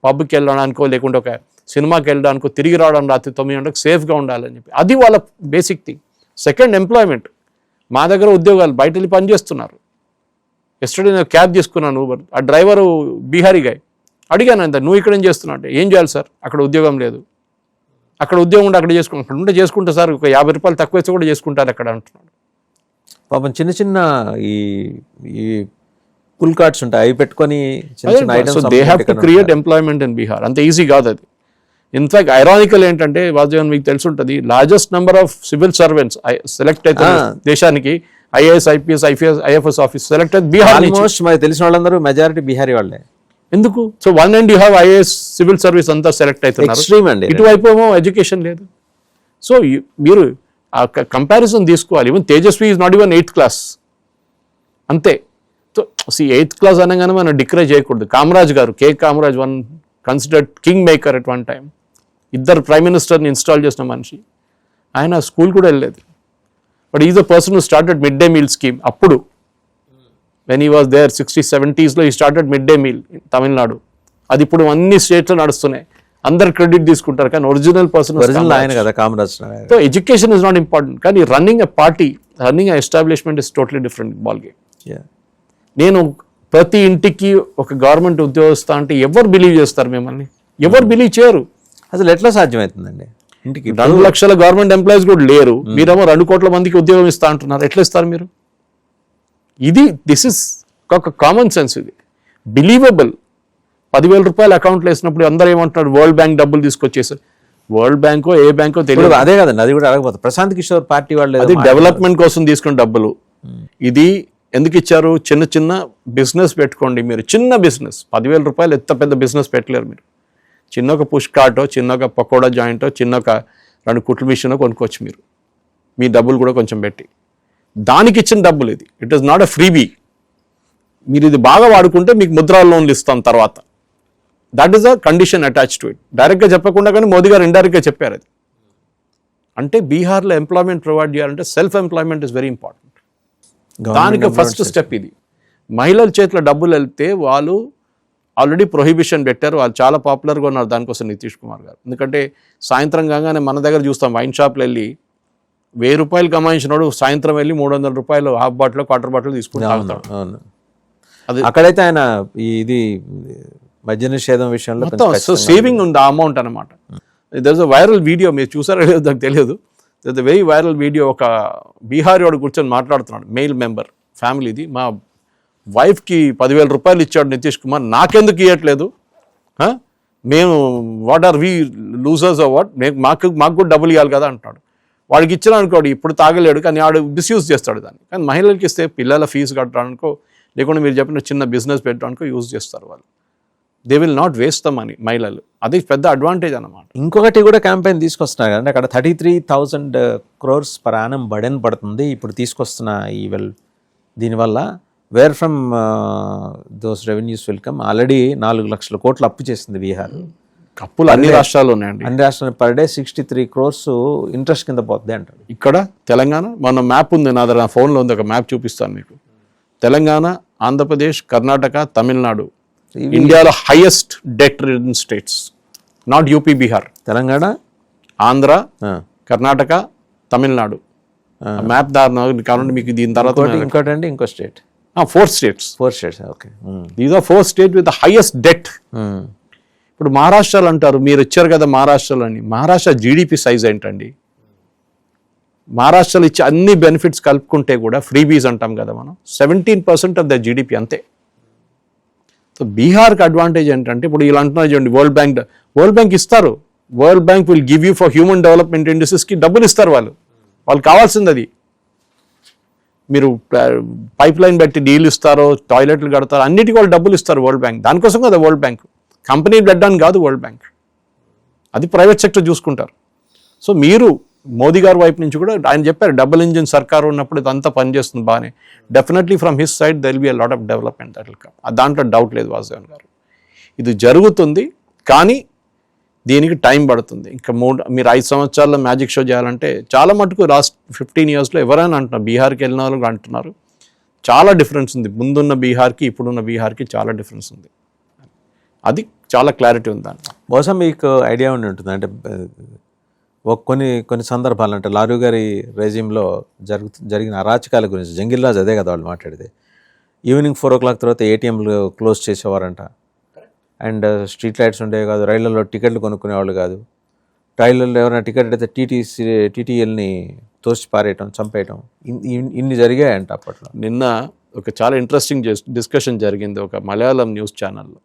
పబ్కి వెళ్ళడానికో, లేకుంటే ఒక సినిమాకి వెళ్ళడానికో, తిరిగి రావడం రాత్రి 9 గంటలకు సేఫ్గా ఉండాలని చెప్పి, అది వాళ్ళ బేసిక్ థింగ్. Second, employment. మా దగ్గర ఉద్యోగాలు, బయట వెళ్ళి పని చేస్తున్నారు. ఎస్టర్డే నేను క్యాబ్ తీసుకున్నాను ఊబర్, ఆ డ్రైవరు బీహారీ గాయ్. అడిగాను అంత, నువ్వు ఇక్కడ ఏం చేస్తున్నావు అంటే, ఏం చేయాలి సార్, అక్కడ ఉద్యోగం లేదు, అక్కడ ఉద్యోగం ఉంటే అక్కడ చేసుకుంటారు, అక్కడ ఉంటే చేసుకుంటే సార్ ఒక 50 రూపాయలు తక్కువ ఇస్తే కూడా చేసుకుంటారు అక్కడ అంటున్నాడు. పాపం చిన్న చిన్న ఈ ఈ పుల్ కార్డ్స్ ఉంటాయి, అవి పెట్టుకొని చిన్న చిన్న so items they have to create employment in Bihar. అంత ఈజీ కాదు అది. ఇన్ఫాక్ట్ ఐరానికల్ ఏంటంటే వాసుదేవన్ మీకు తెలిసి ఉంటుంది, largest number of civil servants select అయితే దేశానికి IAS, IPS, IFS office select అయితే బీహార్ నుంచి. ఆల్మోస్ట్ మనకి తెలిసిన వాళ్ళందరూ మెజారిటీ బీహారీ వాళ్ళే. ఎందుకు? So 1 and you have IAS civil service అంతా సెలెక్ట్ అవుతున్నారు. ఎక్స్ట్రీమ్ అండి. ఇటువైపు ఏమో ఎడ్యుకేషన్ లేదు. సో మీరు ఆ కంపారిజన్ తీసుకోవాలి. Even Tejashwi is not even 8th class అంతే. సో 8th క్లాస్ అనగానే మనం డిక్రేజ్ చేయకూడదు. Kamaraj garu, Kamaraj, one considered king maker at one time, 2 prime మినిస్టర్ని ఇన్స్టాల్ చేసిన మనిషి. ఆయన స్కూల్ కూడా వెళ్ళలేదు. But is the person who started mid day meal scheme. అప్పుడు when he was there 60s, 70s లో ఈ started mid day meal in Tamil Nadu. అది ఇప్పుడు అన్ని స్టేట్స్లో నడుస్తున్నాయి. అందరు క్రెడిట్ తీసుకుంటారు, కానీ ఒరిజినల్ పర్సన్ ఆయన కదా Kamaraj. So education is not important, కానీ running a party, running a establishment is totally different ball game. నేను ప్రతి ఇంటికి ఒక గవర్నమెంట్ ఉద్యోగస్తా అంటే ఎవరు బిలీవ్ చేస్తారు మిమ్మల్ని? ఎవరు బిలీవ్ చేయరు. అసలు ఎట్లా సాధ్యమవుతుందండి? ఇంటికి 2 లక్షల గవర్నమెంట్ ఎంప్లాయీస్ కూడా లేరు, మీరేమో 2 కోట్ల మందికి ఉద్యోగం ఇస్తా అంటున్నారు. ఎట్లా ఇస్తారు మీరు? దిస్ ఇస్ ఒక కామన్ సెన్స్. ఇది బిలీవబుల్. 10,000 రూపాయలు అకౌంట్లో వేసినప్పుడు అందరూ ఏమంటున్నారు, వరల్డ్ బ్యాంక్ డబ్బులు తీసుకొచ్చేసారు. వరల్డ్ బ్యాంకో ఏ బ్యాంకో తెలియదు. అదే కదండి, అది కూడా అడగపోతుంది. ప్రశాంత్ కిషోర్ పార్టీ వాళ్ళు అది డెవలప్మెంట్ కోసం తీసుకున్న డబ్బులు. ఇది ఎందుకు ఇచ్చారు? చిన్న చిన్న బిజినెస్ పెట్టుకోండి మీరు. చిన్న బిజినెస్ 10,000 రూపాయలు ఎంత పెద్ద బిజినెస్ పెట్టలేరు మీరు. చిన్న ఒక పుష్ కార్టో, చిన్న ఒక పకోడా జాయింటో, చిన్న ఒక 2 కుట్ల మిషనో కొనుక్కోవచ్చు మీరు, మీ డబ్బులు కూడా కొంచెం పెట్టి. దానికి ఇచ్చిన డబ్బులు ఇది. It is not a freebie. మీరు ఇది బాగా వాడుకుంటే మీకు ముద్రా లోన్లు ఇస్తాం తర్వాత. That is a condition attach to it. డైరెక్ట్గా చెప్పకుండా కానీ మోదీ గారు ఇండైరెక్ట్గా చెప్పారు అది. అంటే బీహార్లో ఎంప్లాయ్మెంట్ ప్రొవైడ్ చేయాలంటే self employment is very important. దానికి ఫస్ట్ స్టెప్ ఇది. మహిళల చేతిలో డబ్బులు వెళ్తే వాళ్ళు ఆల్రెడీ ప్రొహిబిషన్ పెట్టారు, వాళ్ళు చాలా పాపులర్గా ఉన్నారు దానికోసం నితీష్ కుమార్ గారు. ఎందుకంటే సాయంత్రం కాగానే మన దగ్గర చూస్తాం, వైన్ షాప్లో వెళ్ళి 1000 రూపాయలు కమాయించినోడు సాయంత్రం వెళ్ళి 300 రూపాయలు హాఫ్ బాటిల్, క్వార్టర్ బాటిల్ తీసుకుని తాగుతాడు. అది అక్కడైతే ఆయన ఇది మద్య నిషేధం విషయంలో మొత్తం సేవింగ్ ఉంది ఆ అమౌంట్ అనమాట. There is a viral video, మీరు చూసారో లేదో నాకు తెలియదు. There is a very viral video. ఒక బీహారీ వాడు కూర్చొని మాట్లాడుతున్నాడు, మెయిల్ మెంబర్ ఫ్యామిలీది. మా వైఫ్కి 10,000 రూపాయలు ఇచ్చాడు నితీష్ కుమార్, నాకెందుకు ఇవ్వట్లేదు? మేము what are we losers or what? మాకు కూడా డబ్బులు ఇవ్వాలి కదా అంటున్నాడు. వాడికి ఇచ్చిన అనుకోడు, ఇప్పుడు తాగలేడు, కానీ వాడు మిస్యూజ్ చేస్తాడు దాన్ని. కానీ మహిళలకి ఇస్తే పిల్లల ఫీజు కట్టడానికో, లేకుండా మీరు చెప్పిన చిన్న బిజినెస్ పెట్టడానికో యూజ్ చేస్తారు వాళ్ళు. They will not waste the money. మహిళలు అది పెద్ద అడ్వాంటేజ్ అన్నమాట. ఇంకొకటి కూడా క్యాంపెయిన్ తీసుకొస్తున్నారు కదండి, అక్కడ 33,000 crores per annum బడెన్ పడుతుంది ఇప్పుడు తీసుకొస్తున్న ఈ దీనివల్ల. Where from those revenues will come? Already 4 లక్షల కోట్లు అప్పు చేసింది బీహార్. అప్పులు అన్ని రాష్ట్రాల్లో ఉన్నాయండి. అన్ని రాష్ట్రాలు పర్ డే 63 crores ఇంట్రెస్ట్ కింద పోతుంది అంటారు. ఇక్కడ తెలంగాణ, మన మ్యాప్ ఉంది నా దగ్గర, నా ఫోన్లో ఉంది, ఒక మ్యాప్ చూపిస్తాను మీకు. తెలంగాణ, ఆంధ్రప్రదేశ్, కర్ణాటక, తమిళనాడు ఇండియాలో highest debt ridden states. Not UP, Bihar. Telangana, Andhra, Karnataka, Tamil Nadu. Map దారుణ కావాలంటే మీకు దీని తర్వాత ఇంకోటి అండి, ఇంకో state. 4 states. 4 states, okay. These are 4 states with the highest debt. ఇప్పుడు మహారాష్ట్రలో అంటారు, మీరు ఇచ్చారు కదా మహారాష్ట్రలో అని. మహారాష్ట్ర జీడిపి సైజ్ ఏంటండి? మహారాష్ట్రలో ఇచ్చే అన్ని బెనిఫిట్స్ కలుపుకుంటే కూడా ఫ్రీబీస్ అంటాం కదా మనం, 17% ఆఫ్ ద జీడిపి అంతే. సో బీహార్కి అడ్వాంటేజ్ ఏంటంటే, ఇప్పుడు ఇలా అంటున్నారు చూడండి, వరల్డ్ బ్యాంక్ ఇస్తారు. World bank will give you for human development ఇండస్ట్రీస్కి డబ్బులు ఇస్తారు వాళ్ళు కావాల్సింది అది. మీరు పైప్ లైన్ బట్టి నీళ్ళు ఇస్తారో, టాయిలెట్లు కడతారో, అన్నిటికీ వాళ్ళు డబ్బులు ఇస్తారు వరల్డ్ బ్యాంక్. దానికోసం కదా వరల్డ్ బ్యాంక్. కంపెనీ బ్లడ్ అని కాదు వరల్డ్ బ్యాంక్, అది ప్రైవేట్ సెక్టర్ చూసుకుంటారు. సో మీరు మోదీ గారి వైపు నుంచి కూడా ఆయన చెప్పారు, డబుల్ ఇంజిన్ సర్కార్ ఉన్నప్పుడు ఇదంతా పనిచేస్తుంది బాగానే. Definitely from his side there will be a lot of development that will come. దాంట్లో డౌట్ లేదు వాసుదేవన్ గారు. ఇది జరుగుతుంది, కానీ దీనికి టైం పడుతుంది. ఇంకా మీరు 5 సంవత్సరాల్లో మ్యాజిక్ షో చేయాలంటే చాలా మటుకు లాస్ట్ 15 yearsలో ఎవరైనా అంటున్నారు, బీహార్కి వెళ్ళిన వాళ్ళు అంటున్నారు, చాలా డిఫరెన్స్ ఉంది. ముందున్న బీహార్కి ఇప్పుడున్న బీహార్కి చాలా డిఫరెన్స్ ఉంది. అది చాలా క్లారిటీ ఉంది దాన్ని. బహుశా మీకు ఐడియా ఉండి ఉంటుంది. అంటే కొన్ని సందర్భాలు, అంటే లారూ గారి రెజిమ్లో జరిగిన అరాచకాల గురించి జంగిల్ రాజ్ అదే కదా వాళ్ళు మాట్లాడితే. ఈవినింగ్ 4 o'clock తర్వాత ఏటీఎంలు క్లోజ్ చేసేవారంట. అండ్ స్ట్రీట్ లైట్స్ ఉండేవి కాదు, రైళ్లలో టికెట్లు కొనుక్కునేవాళ్ళు కాదు. ట్రైలర్లో ఎవరైనా టికెట్ అయితే టీటీఎల్ని తోసి పారేయటం, చంపేయటం, ఇన్ని జరిగాయంట అప్పట్లో. నిన్న ఒక చాలా ఇంట్రెస్టింగ్ డిస్కషన్ జరిగింది ఒక మలయాళం న్యూస్ ఛానల్లో.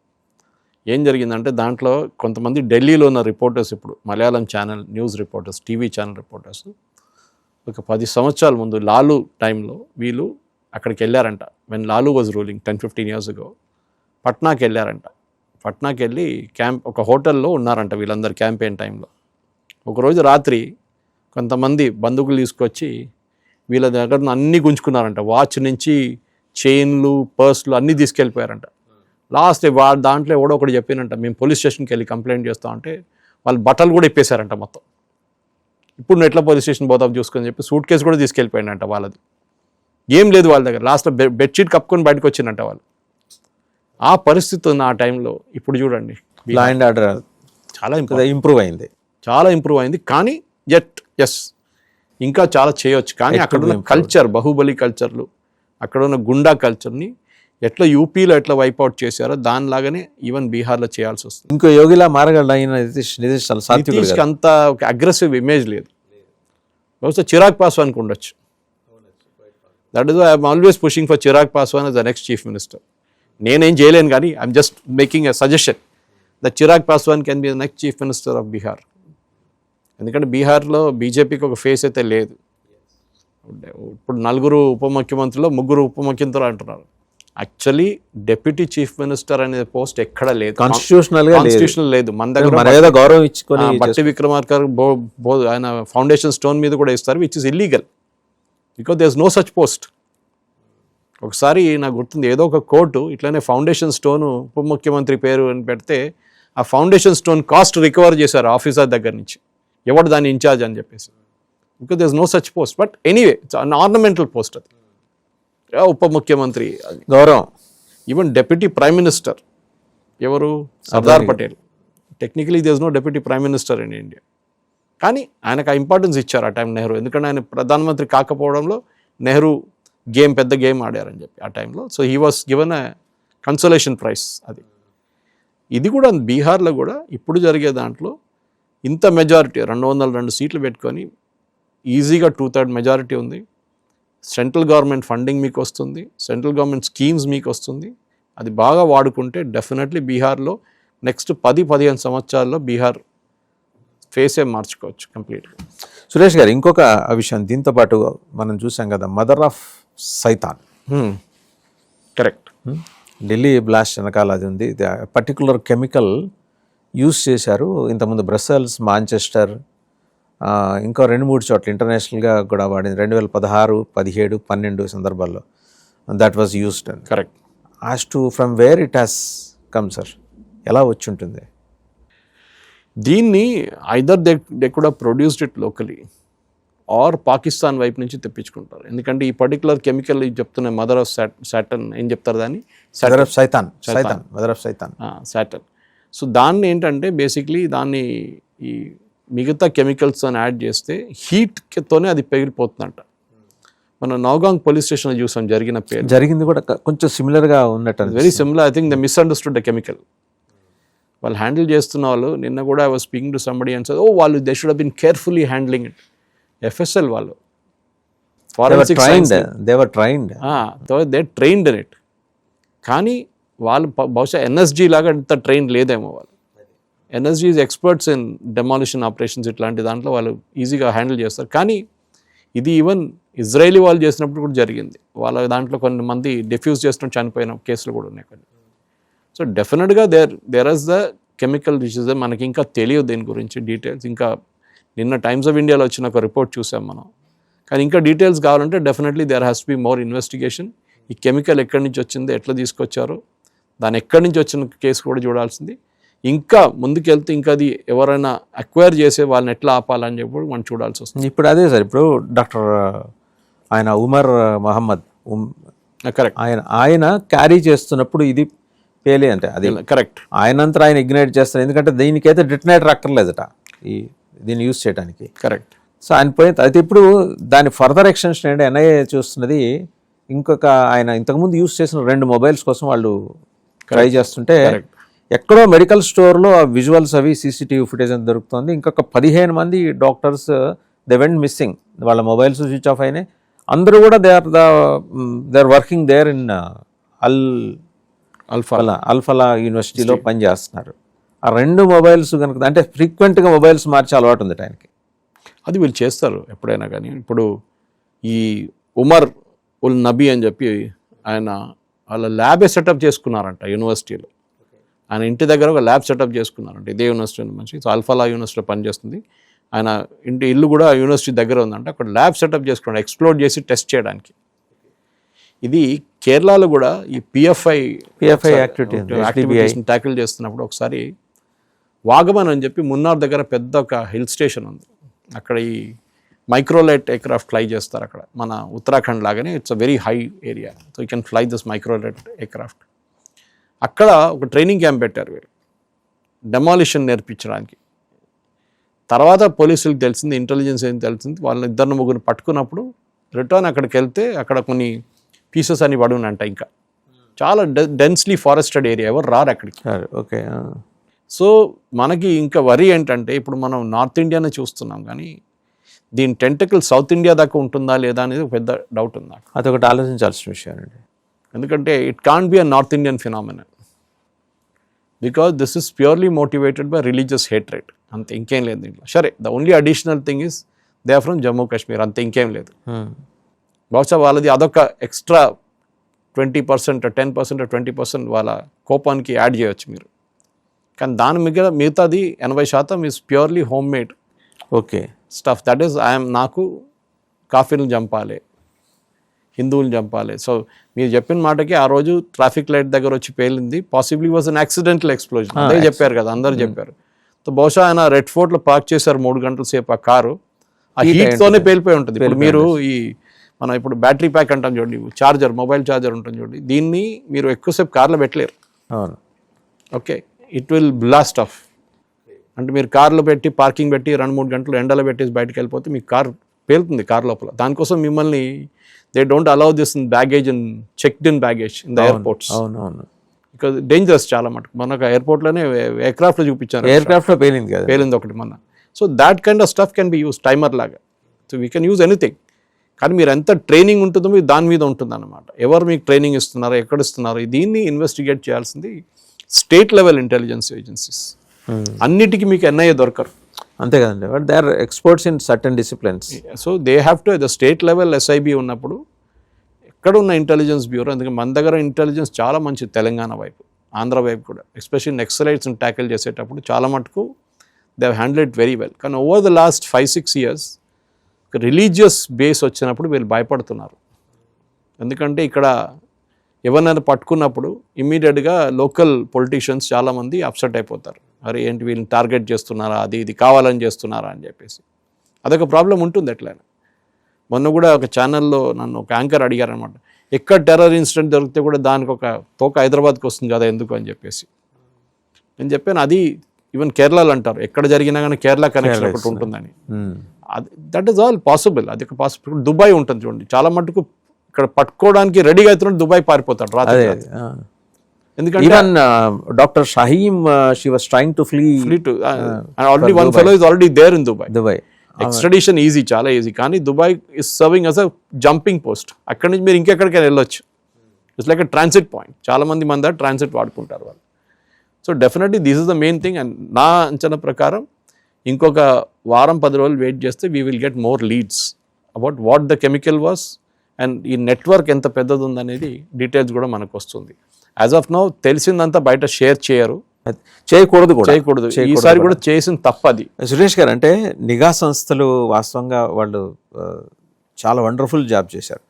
ఏం జరిగిందంటే దాంట్లో కొంతమంది ఢిల్లీలో ఉన్న రిపోర్టర్స్, ఇప్పుడు Malayalam channel news reporters, TV channel reporters ఒక 10 సంవత్సరాల ముందు లాలు టైంలో వీళ్ళు అక్కడికి వెళ్ళారంట. When Lalu was ruling 10-15 years ago పట్నాకి వెళ్ళారంట. పట్నాకి వెళ్ళి ఒక హోటల్లో ఉన్నారంట వీళ్ళందరూ క్యాంపెయిన్ టైంలో. ఒకరోజు రాత్రి కొంతమంది బంధువులు తీసుకొచ్చి వీళ్ళ దగ్గర అన్నీ గుంజుకున్నారంట. వాచ్ నుంచి చైన్లు, పర్సులు అన్నీ తీసుకెళ్ళిపోయారంట. లాస్ట్ దాంట్లో ఎవడో ఒకటి చెప్పినంట, మేము పోలీస్ స్టేషన్కి వెళ్ళి కంప్లైంట్ చేస్తామంటే వాళ్ళు బట్టలు కూడా ఇప్పేశారంట మొత్తం. ఇప్పుడు నువ్వు ఎట్లా పోలీస్ స్టేషన్ పోతావు చూసుకొని చెప్పి సూట్ కేసు కూడా తీసుకెళ్ళిపోయాడంట వాళ్ళది. ఏం లేదు వాళ్ళ దగ్గర. లాస్ట్లో బెడ్షీట్ కప్పుకొని బయటకు వచ్చిందంట వాళ్ళు. ఆ పరిస్థితి ఉంది ఆ టైంలో. ఇప్పుడు చూడండి, లా అండ్ ఆర్డర్ చాలా ఇంప్రూవ్ అయింది, చాలా ఇంప్రూవ్ అయింది. కానీ ఎస్ ఇంకా చాలా చేయొచ్చు. కానీ అక్కడ ఉన్న కల్చర్, బాహుబలి కల్చర్లు, అక్కడ ఉన్న గుండా కల్చర్ని ఎట్లా యూపీలో ఎట్లా వైప్అవుట్ చేశారో దానిలాగానే ఈవెన్ బీహార్లో చేయాల్సి వస్తుంది. ఇంకో యోగిలా మారగలడు ఆయన నితీష్కి అంత ఒక అగ్రెసివ్ ఇమేజ్ లేదు. బహుశా చిరాగ్ పాస్వాన్కి ఉండొచ్చు. That is I'm always pushing for Chirag Paswan as the next chief minister. నేనేం చేయలేను కానీ I'm just making a suggestion that Chirag Paswan can be the next chief minister of Bihar. ఎందుకంటే బీహార్లో బీజేపీకి ఒక ఫేస్ అయితే లేదు. ఇప్పుడు 4 ఉప ముఖ్యమంత్రులు, 3 ఉప ముఖ్యమంత్రులు అంటున్నారు. యాక్చువల్లీ డెప్యూటీ చీఫ్ మినిస్టర్ అనే పోస్ట్ ఎక్కడ లేదు, కాన్స్టిట్యూషనల్ లేదు. మన దగ్గర గౌరవం ఇచ్చుకొని బట్టి విక్రమార్క ఆయన ఫౌండేషన్ స్టోన్ మీద కూడా ఇస్తారు, which is illegal because there is no such post. ఒకసారి నాకు గుర్తుంది, ఏదో ఒక కోర్టు ఇట్లానే ఫౌండేషన్ స్టోన్ ఉప ముఖ్యమంత్రి పేరు అని పెడితే ఆ ఫౌండేషన్ స్టోన్ కాస్ట్ రికవర్ చేశారు ఆఫీసర్ దగ్గర నుంచి, ఎవడు దాని ఇన్ఛార్జ్ అని చెప్పేసి. Because there is no such post. But anyway it's an ornamental post. అది ఉప ముఖ్యమంత్రి గౌరవం. ఈవెన్ డెప్యూటీ ప్రైమ్ మినిస్టర్ ఎవరు, Sardar Patel. Technically there is no deputy prime minister in India. కానీ ఆయనకు ఆ ఇంపార్టెన్స్ ఇచ్చారు ఆ టైం నెహ్రూ. ఎందుకంటే ఆయన ప్రధానమంత్రి కాకపోవడంలో నెహ్రూ పెద్ద గేమ్ ఆడారని చెప్పి ఆ టైంలో. So he was given a consolation praise. అది ఇది కూడా బీహార్లో కూడా ఇప్పుడు జరిగే దాంట్లో ఇంత మెజారిటీ 202 సీట్లు పెట్టుకొని ఈజీగా 2/3 మెజారిటీ ఉంది. సెంట్రల్ గవర్నమెంట్ ఫండింగ్ మీకు వస్తుంది, సెంట్రల్ గవర్నమెంట్ స్కీమ్స్ మీకు వస్తుంది. అది బాగా వాడుకుంటే డెఫినెట్లీ బీహార్లో నెక్స్ట్ 10-15 సంవత్సరాల్లో బీహార్ ఫేసే మార్చుకోవచ్చు కంప్లీట్గా. సురేష్ గారు, ఇంకొక విషయం దీంతో పాటు మనం చూసాం కదా, మదర్ ఆఫ్ సైతాన్. కరెక్ట్. ఢిల్లీ బ్లాస్ట్ వెనకాల అది ఉంది. పర్టికులర్ కెమికల్ యూస్ చేశారు. ఇంతకుముందు బ్రసెల్స్, మాంచెస్టర్, ఇంకా 2-3 చోట్ల ఇంటర్నేషనల్గా కూడా వాడింది. 2016, 17, 12 సందర్భాల్లో that was used. Correct. As to from where it has come sir, ఎలా వచ్చి ఉంటుంది? దీన్ని either they could have produced it locally or Pakistan వైపు నుంచి తెప్పించుకుంటారు. ఎందుకంటే ఈ పర్టికులర్ కెమికల్ చెప్తున్న మదర్ ఆఫ్ సాటర్న్ ఏం చెప్తారు దాన్ని, mother of Satan. Mother of Satan, Saturn. So దాన్ని ఏంటంటే బేసిక్లీ దాన్ని ఈ మిగతా కెమికల్స్ అని యాడ్ చేస్తే హీట్తోనే అది పెగిలిపోతుందంట. మనం నౌగాంగ్ పోలీస్ స్టేషన్లో చూసాం జరిగింది కూడా కొంచెం సిమిలర్గా ఉన్నట్టు, very similar. I think they misunderstood the chemical. వాళ్ళు హ్యాండిల్ చేస్తున్న వాళ్ళు నిన్న కూడా I was speaking to somebody and said, వాళ్ళు they should have been carefully handling it. FSL వాళ్ళు దే ట్రైన్డ్ ఇన్ ఇట్. కానీ వాళ్ళు బహుశా NSG లాగా ఇంత ట్రైన్ లేదేమో. వాళ్ళు NSG is experts in demolition operations, ఇట్లాంటి దాంట్లో వాళ్ళు ఈజీగా హ్యాండిల్ చేస్తారు. కానీ ఇది ఈవెన్ ఇజ్రాయేలీ వాళ్ళు చేసినప్పుడు కూడా జరిగింది. వాళ్ళ దాంట్లో కొంతమంది డిఫ్యూజ్ చేసినట్టు చనిపోయిన కేసులు కూడా ఉన్నాయి కొన్ని. సో డెఫినెట్గా there is the chemical disease. మనకి ఇంకా తెలియదు దీని గురించి డీటెయిల్స్. ఇంకా నిన్న టైమ్స్ ఆఫ్ ఇండియాలో వచ్చిన ఒక రిపోర్ట్ చూసాం మనం. కానీ ఇంకా డీటెయిల్స్ కావాలంటే definitely there has to be more investigation. ఈ కెమికల్ ఎక్కడి నుంచి వచ్చింది, ఎట్లా తీసుకొచ్చారు, దాని ఎక్కడి నుంచి వచ్చిన కేసు కూడా చూడాల్సింది. ఇంకా ముందుకెళ్తే ఇంకా అది ఎవరైనా అక్వైర్ చేసే వాళ్ళని ఎట్లా ఆపాలని చెప్పి మనం చూడాల్సి వస్తుంది. ఇప్పుడు అదే సార్, ఇప్పుడు డాక్టర్ ఆయన ఉమర్ మహమ్మద్ కరెక్ట్, ఆయన క్యారీ చేస్తున్నప్పుడు ఇది పేలే అంటే అది కరెక్ట్. ఆయనంతా ఆయన ఇగ్నైట్ చేస్తారు. ఎందుకంటే దీనికైతే డిటనేటర్ అక్కర్లేదట దీన్ని యూజ్ చేయడానికి. కరెక్ట్. సో ఆయన పోయింది. అయితే ఇప్పుడు దాని ఫర్దర్ ఎక్స్టెన్షన్ ఏంటి, NIA చూస్తున్నది. ఇంకొక ఆయన ఇంతకుముందు యూజ్ చేసిన 2 మొబైల్స్ కోసం వాళ్ళు ట్రై చేస్తుంటే ఎక్కడో మెడికల్ స్టోర్లో ఆ విజువల్స్ అవి సీసీటీవీ ఫుటేజ్ అని దొరుకుతుంది. ఇంకొక 15 మంది డాక్టర్స్ దే వెంట్ మిస్సింగ్, వాళ్ళ మొబైల్స్ స్విచ్ ఆఫ్ అయినాయి. అందరూ కూడా they are working there in Al Falah యూనివర్సిటీలో పనిచేస్తున్నారు. ఆ 2 మొబైల్స్ కనుక అంటే ఫ్రీక్వెంట్గా మొబైల్స్ మార్చే అలవాటు ఉంది ఆయనకి. అది వీళ్ళు చేస్తారు ఎప్పుడైనా కానీ. ఇప్పుడు ఈ ఉమర్ ఉల్ నబీ అని చెప్పి ఆయన వాళ్ళ ల్యాబే సెటప్ చేసుకున్నారంట యూనివర్సిటీలో. ఆయన ఇంటి దగ్గర ఒక ల్యాబ్ సెటప్ చేసుకున్నారంట, ఇదే యూనివర్సిటీ మంచి. సో అల్ఫలా యూనివర్సిటీలో పనిచేస్తుంది ఆయన. ఇల్లు కూడా యూనివర్సిటీ దగ్గర ఉందంట. అక్కడ ల్యాబ్ సెటప్ చేసుకున్నాడు ఎక్స్ప్లోర్ చేసి టెస్ట్ చేయడానికి. ఇది కేరళలో కూడా ఈ పిఎఫ్ఐ యాక్టివిటీస్ని ట్యాకిల్ చేస్తున్నప్పుడు ఒకసారి వాగమన్ అని చెప్పి మున్నార్ దగ్గర పెద్ద ఒక హిల్ స్టేషన్ ఉంది. అక్కడ ఈ మైక్రోలైట్ ఎయిర్క్రాఫ్ట్ ఫ్లై చేస్తారు అక్కడ, మన ఉత్తరాఖండ్ లాగానే. It's a very high area, so you can fly this microlight aircraft. అక్కడ ఒక ట్రైనింగ్ క్యాంప్ పెట్టారు వీళ్ళు డెమాలిషన్ నేర్పించడానికి. తర్వాత పోలీసులకు తెలిసింది, ఇంటెలిజెన్స్ ఏం తెలిసింది, వాళ్ళని 2-3 పట్టుకున్నప్పుడు రిటర్న్ అక్కడికి వెళ్తే అక్కడ కొన్ని పీసెస్ అని పడి ఉన్నాయంట. ఇంకా చాలా డెన్స్లీ ఫారెస్టెడ్ ఏరియా, ఎవరు రారు అక్కడికి. ఓకే. సో మనకి ఇంకా వరి ఏంటంటే ఇప్పుడు మనం నార్త్ ఇండియానే చూస్తున్నాం కానీ దీని టెంటకల్ సౌత్ ఇండియా దాకా ఉంటుందా లేదా అనేది ఒక పెద్ద డౌట్ ఉంది నాకు. అదొకటి ఆలోచించాల్సిన విషయం అండి. ఎందుకంటే it can't be a north Indian phenomenon because this is purely motivated by religious hatred, అంతే, ఇంకేం లేదు దీంట్లో. సరే, the only additional thing is they are from Jammu Kashmir, అంతే, ఇంకేం లేదు. బహుశా వాళ్ళది అదొక ఎక్స్ట్రా 20%, 10%, 20% వాళ్ళ కోపానికి యాడ్ చేయవచ్చు మీరు. కానీ దాని మిగతాది 80% is purely home made okay stuff. That is నాకు కాఫీలు చంపాలి, హిందువులు చంపాలి. సో మీరు చెప్పిన మాటకి ఆ రోజు ట్రాఫిక్ లైట్ దగ్గర వచ్చి పేలింది possibly was an accidental explosion, అదే చెప్పారు కదా, అందరూ చెప్పారు. సో బహుశా ఆయన రెడ్ ఫోర్ట్లో పార్క్ చేశారు 3 గంటల సేపు ఆ కారు, ఆ హీట్తోనే పేలిపోయి ఉంటుంది. ఇప్పుడు మీరు మనం ఇప్పుడు బ్యాటరీ ప్యాక్ అంటాం చూడండి, చార్జర్, మొబైల్ చార్జర్ ఉంటుంది చూడండి, దీన్ని మీరు ఎక్కువసేపు కార్లో పెట్టలేరు. Okay, it will blast of. అంటే మీరు కార్లో పెట్టి పార్కింగ్ పెట్టి 2-3 గంటలు ఎండలో పెట్టేసి బయటకు వెళ్ళిపోతే మీ కార్ పేలుతుంది కార్ లోపల. దానికోసం మిమ్మల్ని they don't allow this in baggage and checked in baggage in the airports. Because dangerous చాలా మటుకు. మనకు ఎయిర్పోర్ట్లోనే ఎయిర్క్రాఫ్ట్లో చూపించారు, ఎయిర్క్రాఫ్ట్లో పేలింది కదా, పేలింది ఒకటి మొన్న. So that kind of stuff can be use timer లాగా. So we can use anything. కానీ మీరు ఎంత ట్రైనింగ్ ఉంటుందో మీరు దాని మీద ఉంటుంది అన్నమాట. ఎవరు మీకు ట్రైనింగ్ ఇస్తున్నారో, ఎక్కడ ఇస్తున్నారో, దీన్ని ఇన్వెస్టిగేట్ చేయాల్సింది స్టేట్ లెవెల్ ఇంటెలిజెన్స్ ఏజెన్సీస్. అన్నిటికీ మీకు ఎన్ఐఏ దొరకరు, అంతే కదండి, but they are experts in certain disciplines. So they have to the state level SIB ఉన్నప్పుడు ఎక్కడ ఉన్న ఇంటెలిజెన్స్ బ్యూరో, ఎందుకంటే మన దగ్గర ఇంటెలిజెన్స్ చాలా మంచి, తెలంగాణ వైపు, ఆంధ్ర వైపు కూడా, ఎస్పెషల్లీ నక్సలైట్స్ని ట్యాకిల్ చేసేటప్పుడు చాలా మటుకు they handle it very well. కానీ over the last 5-6 years religious base వచ్చినప్పుడు వీళ్ళు భయపడుతున్నారు. ఎందుకంటే ఇక్కడ ఎవరినైనా పట్టుకున్నప్పుడు ఇమ్మీడియట్గా లోకల్ పొలిటీషియన్స్ చాలామంది అప్సెట్ అయిపోతారు. అరే ఏంటి వీళ్ళని టార్గెట్ చేస్తున్నారా, అది ఇది కావాలని చేస్తున్నారా అని చెప్పేసి అదొక ప్రాబ్లం ఉంటుంది. ఎట్లయినా మొన్న కూడా ఒక ఛానల్లో నన్ను ఒక యాంకర్ అడిగారనమాట, ఎక్కడ టెర్రర్ ఇన్సిడెంట్ దొరికితే కూడా దానికి ఒక తోక హైదరాబాద్కి వస్తుంది కదా ఎందుకు అని చెప్పేసి. నేను చెప్పాను అది ఈవెన్ కేరళలో అంటారు, ఎక్కడ జరిగినా కానీ కేరళ కనెక్షన్ ఒకటి ఉంటుందని. That is all possible. అది ఒక పాసిబుల్. దుబాయ్ ఉంటుంది చూడండి, చాలా మటుకు ఇక్కడ పట్టుకోవడానికి రెడీగా అవుతున్నాడు, దుబాయ్ పారిపోతాడు రాత్రి. ఎందుకంటే even doctor Shaheem she was trying to flee to already one fellow is already there in Dubai. Extradition easy, చాలా ఈజీ. కానీ Dubai is serving as a jumping post. అక్కడి నుంచి మీరు ఇంకెక్కడికైనా వెళ్ళొచ్చు. It's like a transit point. చాలా మంది మన దగ్గర ట్రాన్సిట్ వాడుకుంటారు వాళ్ళు. So definitely this is the main thing. And నా అంచనా ప్రకారం ఇంకొక 1-10 రోజులు వెయిట్ చేస్తే we will get more leads about what the chemical was and ఈ నెట్వర్క్ ఎంత పెద్దది ఉందనేది డీటెయిల్స్ కూడా మనకు వస్తుంది. యాజ్ ఆఫ్ నౌ తెలిసిందంతా బయట షేర్ చేయకూడదు. ఈసారి కూడా చేసిన తప్పది. సురేష్ గారు, అంటే నిఘా సంస్థలు వాస్తవంగా వాళ్ళు చాలా వండర్ఫుల్ జాబ్ చేశారు.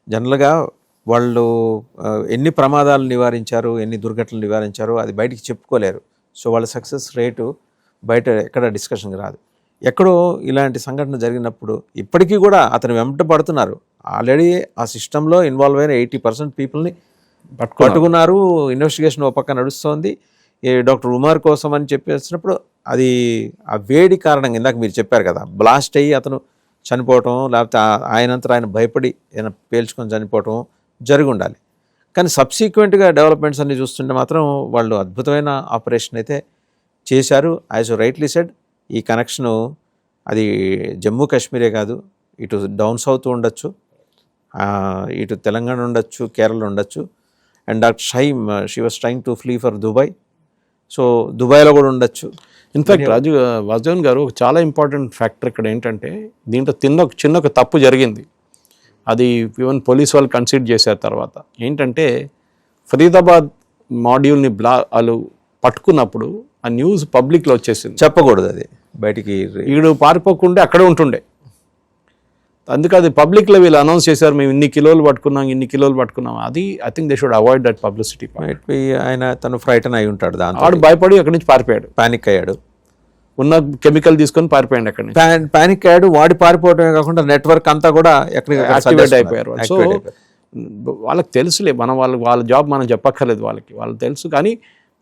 జనరల్గా వాళ్ళు ఎన్ని ప్రమాదాలు నివారించారు, ఎన్ని దుర్ఘటనలు నివారించారు అది బయటికి చెప్పుకోలేరు. సో వాళ్ళ సక్సెస్ రేటు బయట ఎక్కడ డిస్కషన్కి రాదు. ఎక్కడో ఇలాంటి సంఘటన జరిగినప్పుడు ఇప్పటికీ కూడా అతను వెంట పడుతున్నారు. ఆల్రెడీ ఆ సిస్టంలో ఇన్వాల్వ్ అయిన 80% పీపుల్ని పట్టుకున్నారు. ఇన్వెస్టిగేషన్ ఒక పక్క నడుస్తోంది. డాక్టర్ ఉమర్ కోసం అని చెప్పేసినప్పుడు అది ఆ వేడి కారణంగా ఇందాక మీరు చెప్పారు కదా, బ్లాస్ట్ అయ్యి అతను చనిపోవటం, లేకపోతే ఆయనంతా ఆయన భయపడి ఏదైనా పేల్చుకొని చనిపోవటం జరిగి ఉండాలి. కానీ సబ్సీక్వెంట్గా డెవలప్మెంట్స్ అన్ని చూస్తుంటే మాత్రం వాళ్ళు అద్భుతమైన ఆపరేషన్ అయితే చేశారు. యాజ్ రైట్లీ సెడ్, ఈ కనెక్షను అది జమ్మూ కాశ్మీరే కాదు, ఇటు డౌన్ సౌత్ ఉండొచ్చు, ఇటు తెలంగాణ ఉండొచ్చు, కేరళ ఉండొచ్చు. And doctor she was trying to flea for Dubai, so దుబాయ్లో కూడా ఉండొచ్చు. ఇన్ఫ్యాక్ట్ వాసుదేవన్ గారు ఒక చాలా ఇంపార్టెంట్ ఫ్యాక్టర్ ఇక్కడ ఏంటంటే, దీంట్లో చిన్న ఒక తప్పు జరిగింది. అది ఈవెన్ పోలీస్ వాళ్ళు కన్సిడర్ చేశారు తర్వాత. ఏంటంటే ఫరీదాబాద్ మాడ్యూల్ని వాళ్ళు పట్టుకున్నప్పుడు ఆ న్యూస్ పబ్లిక్లో వచ్చేసింది. చెప్పకూడదు, అది బయటికి ఈడు పారిపోకుండా అక్కడే ఉంటుండే. అందుకే అది పబ్లిక్లో వీళ్ళు అనౌన్స్ చేశారు, మేము ఇన్ని కిలోలు పట్టుకున్నాం. అది I think they should avoid that publicity. ఆయన తను ఫ్రైటన్ అయి ఉంటాడు, దాంతో ఆడు భయపడి అక్కడి నుంచి పారిపోయాడు, పానిక్ అయ్యాడు, ఉన్న కెమికల్ తీసుకొని పారిపోయాడు అక్కడి నుంచి. పానిక్ అయ్యాడు. వాడి పారిపోవడమే కాకుండా నెట్వర్క్ అంతా కూడా యాక్టివేట్ అయిపోయారు. సో వాళ్ళకి తెలుసులే, వాళ్ళ జాబ్ మనం చెప్పక్కర్లేదు, వాళ్ళకి తెలుసు. కానీ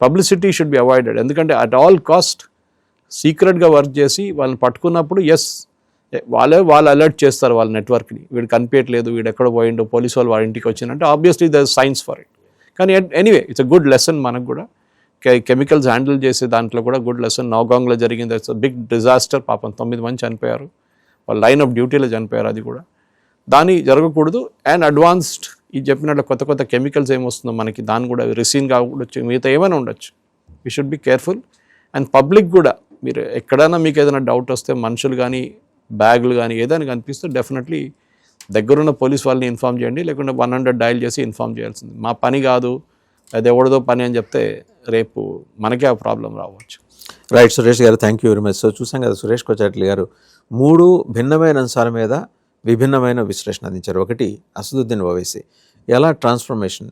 పబ్లిసిటీ షుడ్ బి అవాయిడెడ్. ఎందుకంటే అట్ ఆల్ కాస్ట్ సీక్రెట్గా వర్క్ చేసి వాళ్ళని పట్టుకున్నప్పుడు వాళ్ళు అలర్ట్ చేస్తారు వాళ్ళ నెట్వర్క్ని, వీడు కనిపించట్లేదు, వీడు ఎక్కడ పోయిండో, పోలీసు వాళ్ళు వాళ్ళ ఇంటికి వచ్చిందంటే obviously the signs for it. కానీ anyway it's a good lesson మనకు కూడా. కెమికల్స్ హ్యాండిల్ చేసే దాంట్లో కూడా గుడ్ లెసన్. నౌగాంగ్లో జరిగింది, ఇట్స్ బిగ్ డిజాస్టర్. పాపం 9 మంది చనిపోయారు, వాళ్ళ లైన్ ఆఫ్ డ్యూటీలో చనిపోయారు. అది కూడా దాని జరగకూడదు. అండ్ అడ్వాన్స్డ్ ఈ చెప్పినట్లు కొత్త కెమికల్స్ ఏమొస్తుందో మనకి, దాన్ని కూడా రిసిన్ కావచ్చు, మిగతా ఏమైనా ఉండొచ్చు. We should be careful. And public కూడా, మీరు ఎక్కడైనా మీకు ఏదైనా డౌట్ వస్తే, మనుషులు కానీ బ్యాగులు కానీ ఏదైనా కనిపిస్తే డెఫినెట్లీ దగ్గరున్న పోలీస్ వాళ్ళని ఇన్ఫామ్ చేయండి, లేకుంటే 100 డయల్ చేసి ఇన్ఫామ్ చేయాల్సింది. మా పని కాదు, అది ఎవరిదో పని అని చెప్తే రేపు మనకే ఆ ప్రాబ్లం రావచ్చు. Right Suresh garu, thank you very much. So చూసాం కదా, సురేష్ కొచాట్లి గారు 3 భిన్నమైన అంశాల మీద విభిన్నమైన విశ్లేషణ అందించారు. ఒకటి, అసదుద్దీన్ ఓవైసీ ఎలా ట్రాన్స్ఫర్మేషన్,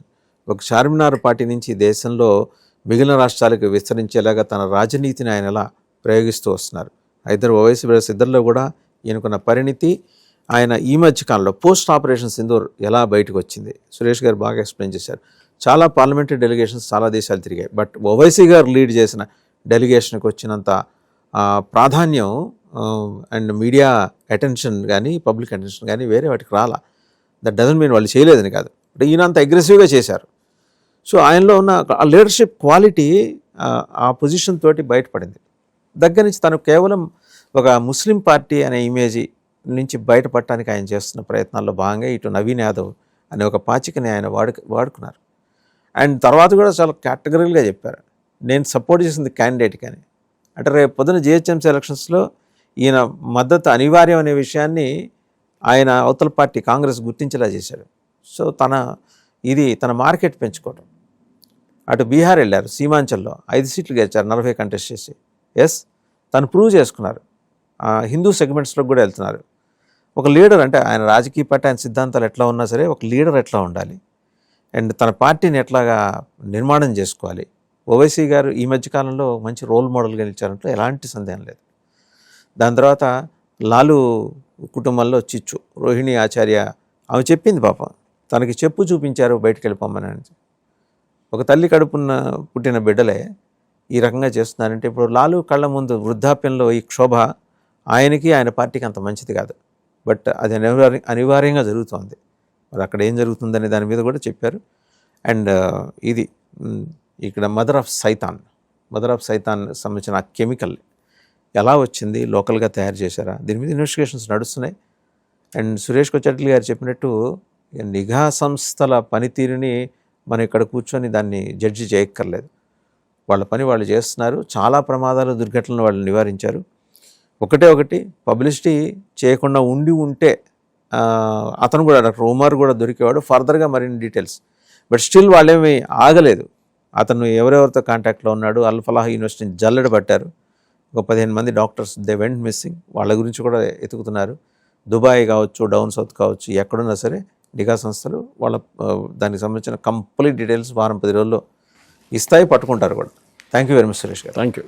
ఒక చార్మినార్ పార్టీ నుంచి దేశంలో మిగిలిన రాష్ట్రాలకు విస్తరించేలాగా తన రాజనీతిని ఆయన ఎలా ప్రయోగిస్తూ వస్తున్నారు. ఓవైసీ బ్రదర్స్ ఇద్దరిలో కూడా ఈయనకున్న పరిణితి, ఆయన ఈ మధ్య కాలంలో పోస్ట్ ఆపరేషన్ సింధూర్ ఎలా బయటకు వచ్చింది, సురేష్ గారు బాగా ఎక్స్ప్లెయిన్ చేశారు. చాలా పార్లమెంటరీ డెలిగేషన్స్ చాలా దేశాలు తిరిగాయి, బట్ ఓవైసీ గారు లీడ్ చేసిన డెలిగేషన్కి వచ్చినంత ప్రాధాన్యం అండ్ మీడియా అటెన్షన్ కానీ, పబ్లిక్ అటెన్షన్ కానీ వేరే వాటికి రాలా. దట్ డజంట్ మీన్ వాళ్ళు చేయలేదని కాదు, బట్ ఈయన అంత అగ్రెసివ్గా చేశారు. సో ఆయనలో ఉన్న ఆ లీడర్షిప్ క్వాలిటీ ఆ పొజిషన్ తోటి బయటపడింది. దగ్గర నుంచి తను కేవలం ఒక ముస్లిం పార్టీ అనే ఇమేజ్ నుంచి బయటపడటానికి ఆయన చేస్తున్న ప్రయత్నాల్లో భాగంగా ఇటు నవీన్ యాదవ్ అనే ఒక పాచికని ఆయన వాడుకున్నారు. అండ్ తర్వాత కూడా చాలా కేటగిరీలుగా చెప్పారు, నేను సపోర్ట్ చేసింది క్యాండిడేట్ కానీ. అంటే రేపు పొద్దున జిహెచ్ఎంసీ ఎలక్షన్స్లో ఈయన మద్దతు అనివార్యం అనే విషయాన్ని ఆయన అవతల పార్టీ కాంగ్రెస్ గుర్తించేలా చేశాడు. సో తన మార్కెట్ పెంచుకోవడం. అటు బీహార్ వెళ్ళారు, సీమాంచల్లో 5 సీట్లు గెలిచారు, 40 కంటెస్ట్ చేసి. తను ప్రూవ్ చేసుకున్నారు. హిందూ సెగ్మెంట్స్లో కూడా వెళ్తున్నారు. ఒక లీడర్ అంటే ఆయన రాజకీయ పార్టీ, ఆయన సిద్ధాంతాలు ఎట్లా ఉన్నా సరే, ఒక లీడర్ ఎట్లా ఉండాలి అండ్ తన పార్టీని ఎట్లాగా నిర్మాణం చేసుకోవాలి. ఓవైసీ గారు ఈ మధ్యకాలంలో మంచి రోల్ మోడల్గా నిలిచారంటే ఎలాంటి సందేహం లేదు. దాని తర్వాత లాలు కుటుంబంలో చిచ్చు, రోహిణి ఆచార్య, ఆమె చెప్పింది పాపం, తనకి చెప్పు చూపించారు బయటికి వెళ్ళిపోమని. ఒక తల్లి కడుపున్న పుట్టిన బిడ్డలే ఈ రకంగా చేస్తున్నారంటే, ఇప్పుడు లాలు కళ్ళ ముందు వృద్ధాప్యంలో ఈ క్షోభ ఆయనకి ఆయన పార్టీకి అంత మంచిది కాదు. బట్ అది అనివార్యంగా జరుగుతోంది. మరి అక్కడ ఏం జరుగుతుందనే దాని మీద కూడా చెప్పారు. అండ్ ఇది ఇక్కడ మదర్ ఆఫ్ సైతాన్ సంబంధించిన ఆ కెమికల్ ఎలా వచ్చింది, లోకల్గా తయారు చేశారా, దీని మీద ఇన్వెస్టిగేషన్స్ నడుస్తున్నాయి. అండ్ సురేష్ కొచాట్లి గారు చెప్పినట్టు నిఘా సంస్థల పనితీరుని మనం ఇక్కడ కూర్చొని దాన్ని జడ్జి చేయక్కర్లేదు. వాళ్ళ పని వాళ్ళు చేస్తున్నారు. చాలా ప్రమాదాలు, దుర్ఘటనలు వాళ్ళు నివారించారు. ఒకటి పబ్లిసిటీ చేయకుండా ఉంటే అతను కూడా, డాక్టర్ ఉమర్ కూడా దొరికేవాడు, ఫర్దర్గా మరిన్ని డీటెయిల్స్. బట్ స్టిల్ వాళ్ళేమీ ఆగలేదు. అతను ఎవరెవరితో కాంటాక్ట్లో ఉన్నాడు, అల్ ఫలాహ్ యూనివర్సిటీని జల్లెడ పట్టారు. ఒక 15 మంది డాక్టర్స్ దే వెంట్ మిస్సింగ్, వాళ్ళ గురించి కూడా ఎతుకుతున్నారు. దుబాయ్ కావచ్చు, డౌన్ సౌత్ కావచ్చు, ఎక్కడున్నా సరే నిఘా సంస్థలు వాళ్ళ దానికి సంబంధించిన కంప్లీట్ డీటెయిల్స్ వారం 10 రోజుల్లో ఇస్తాయి, పట్టుకుంటారు కూడా. Thank you very much Suresh garu. Thank you.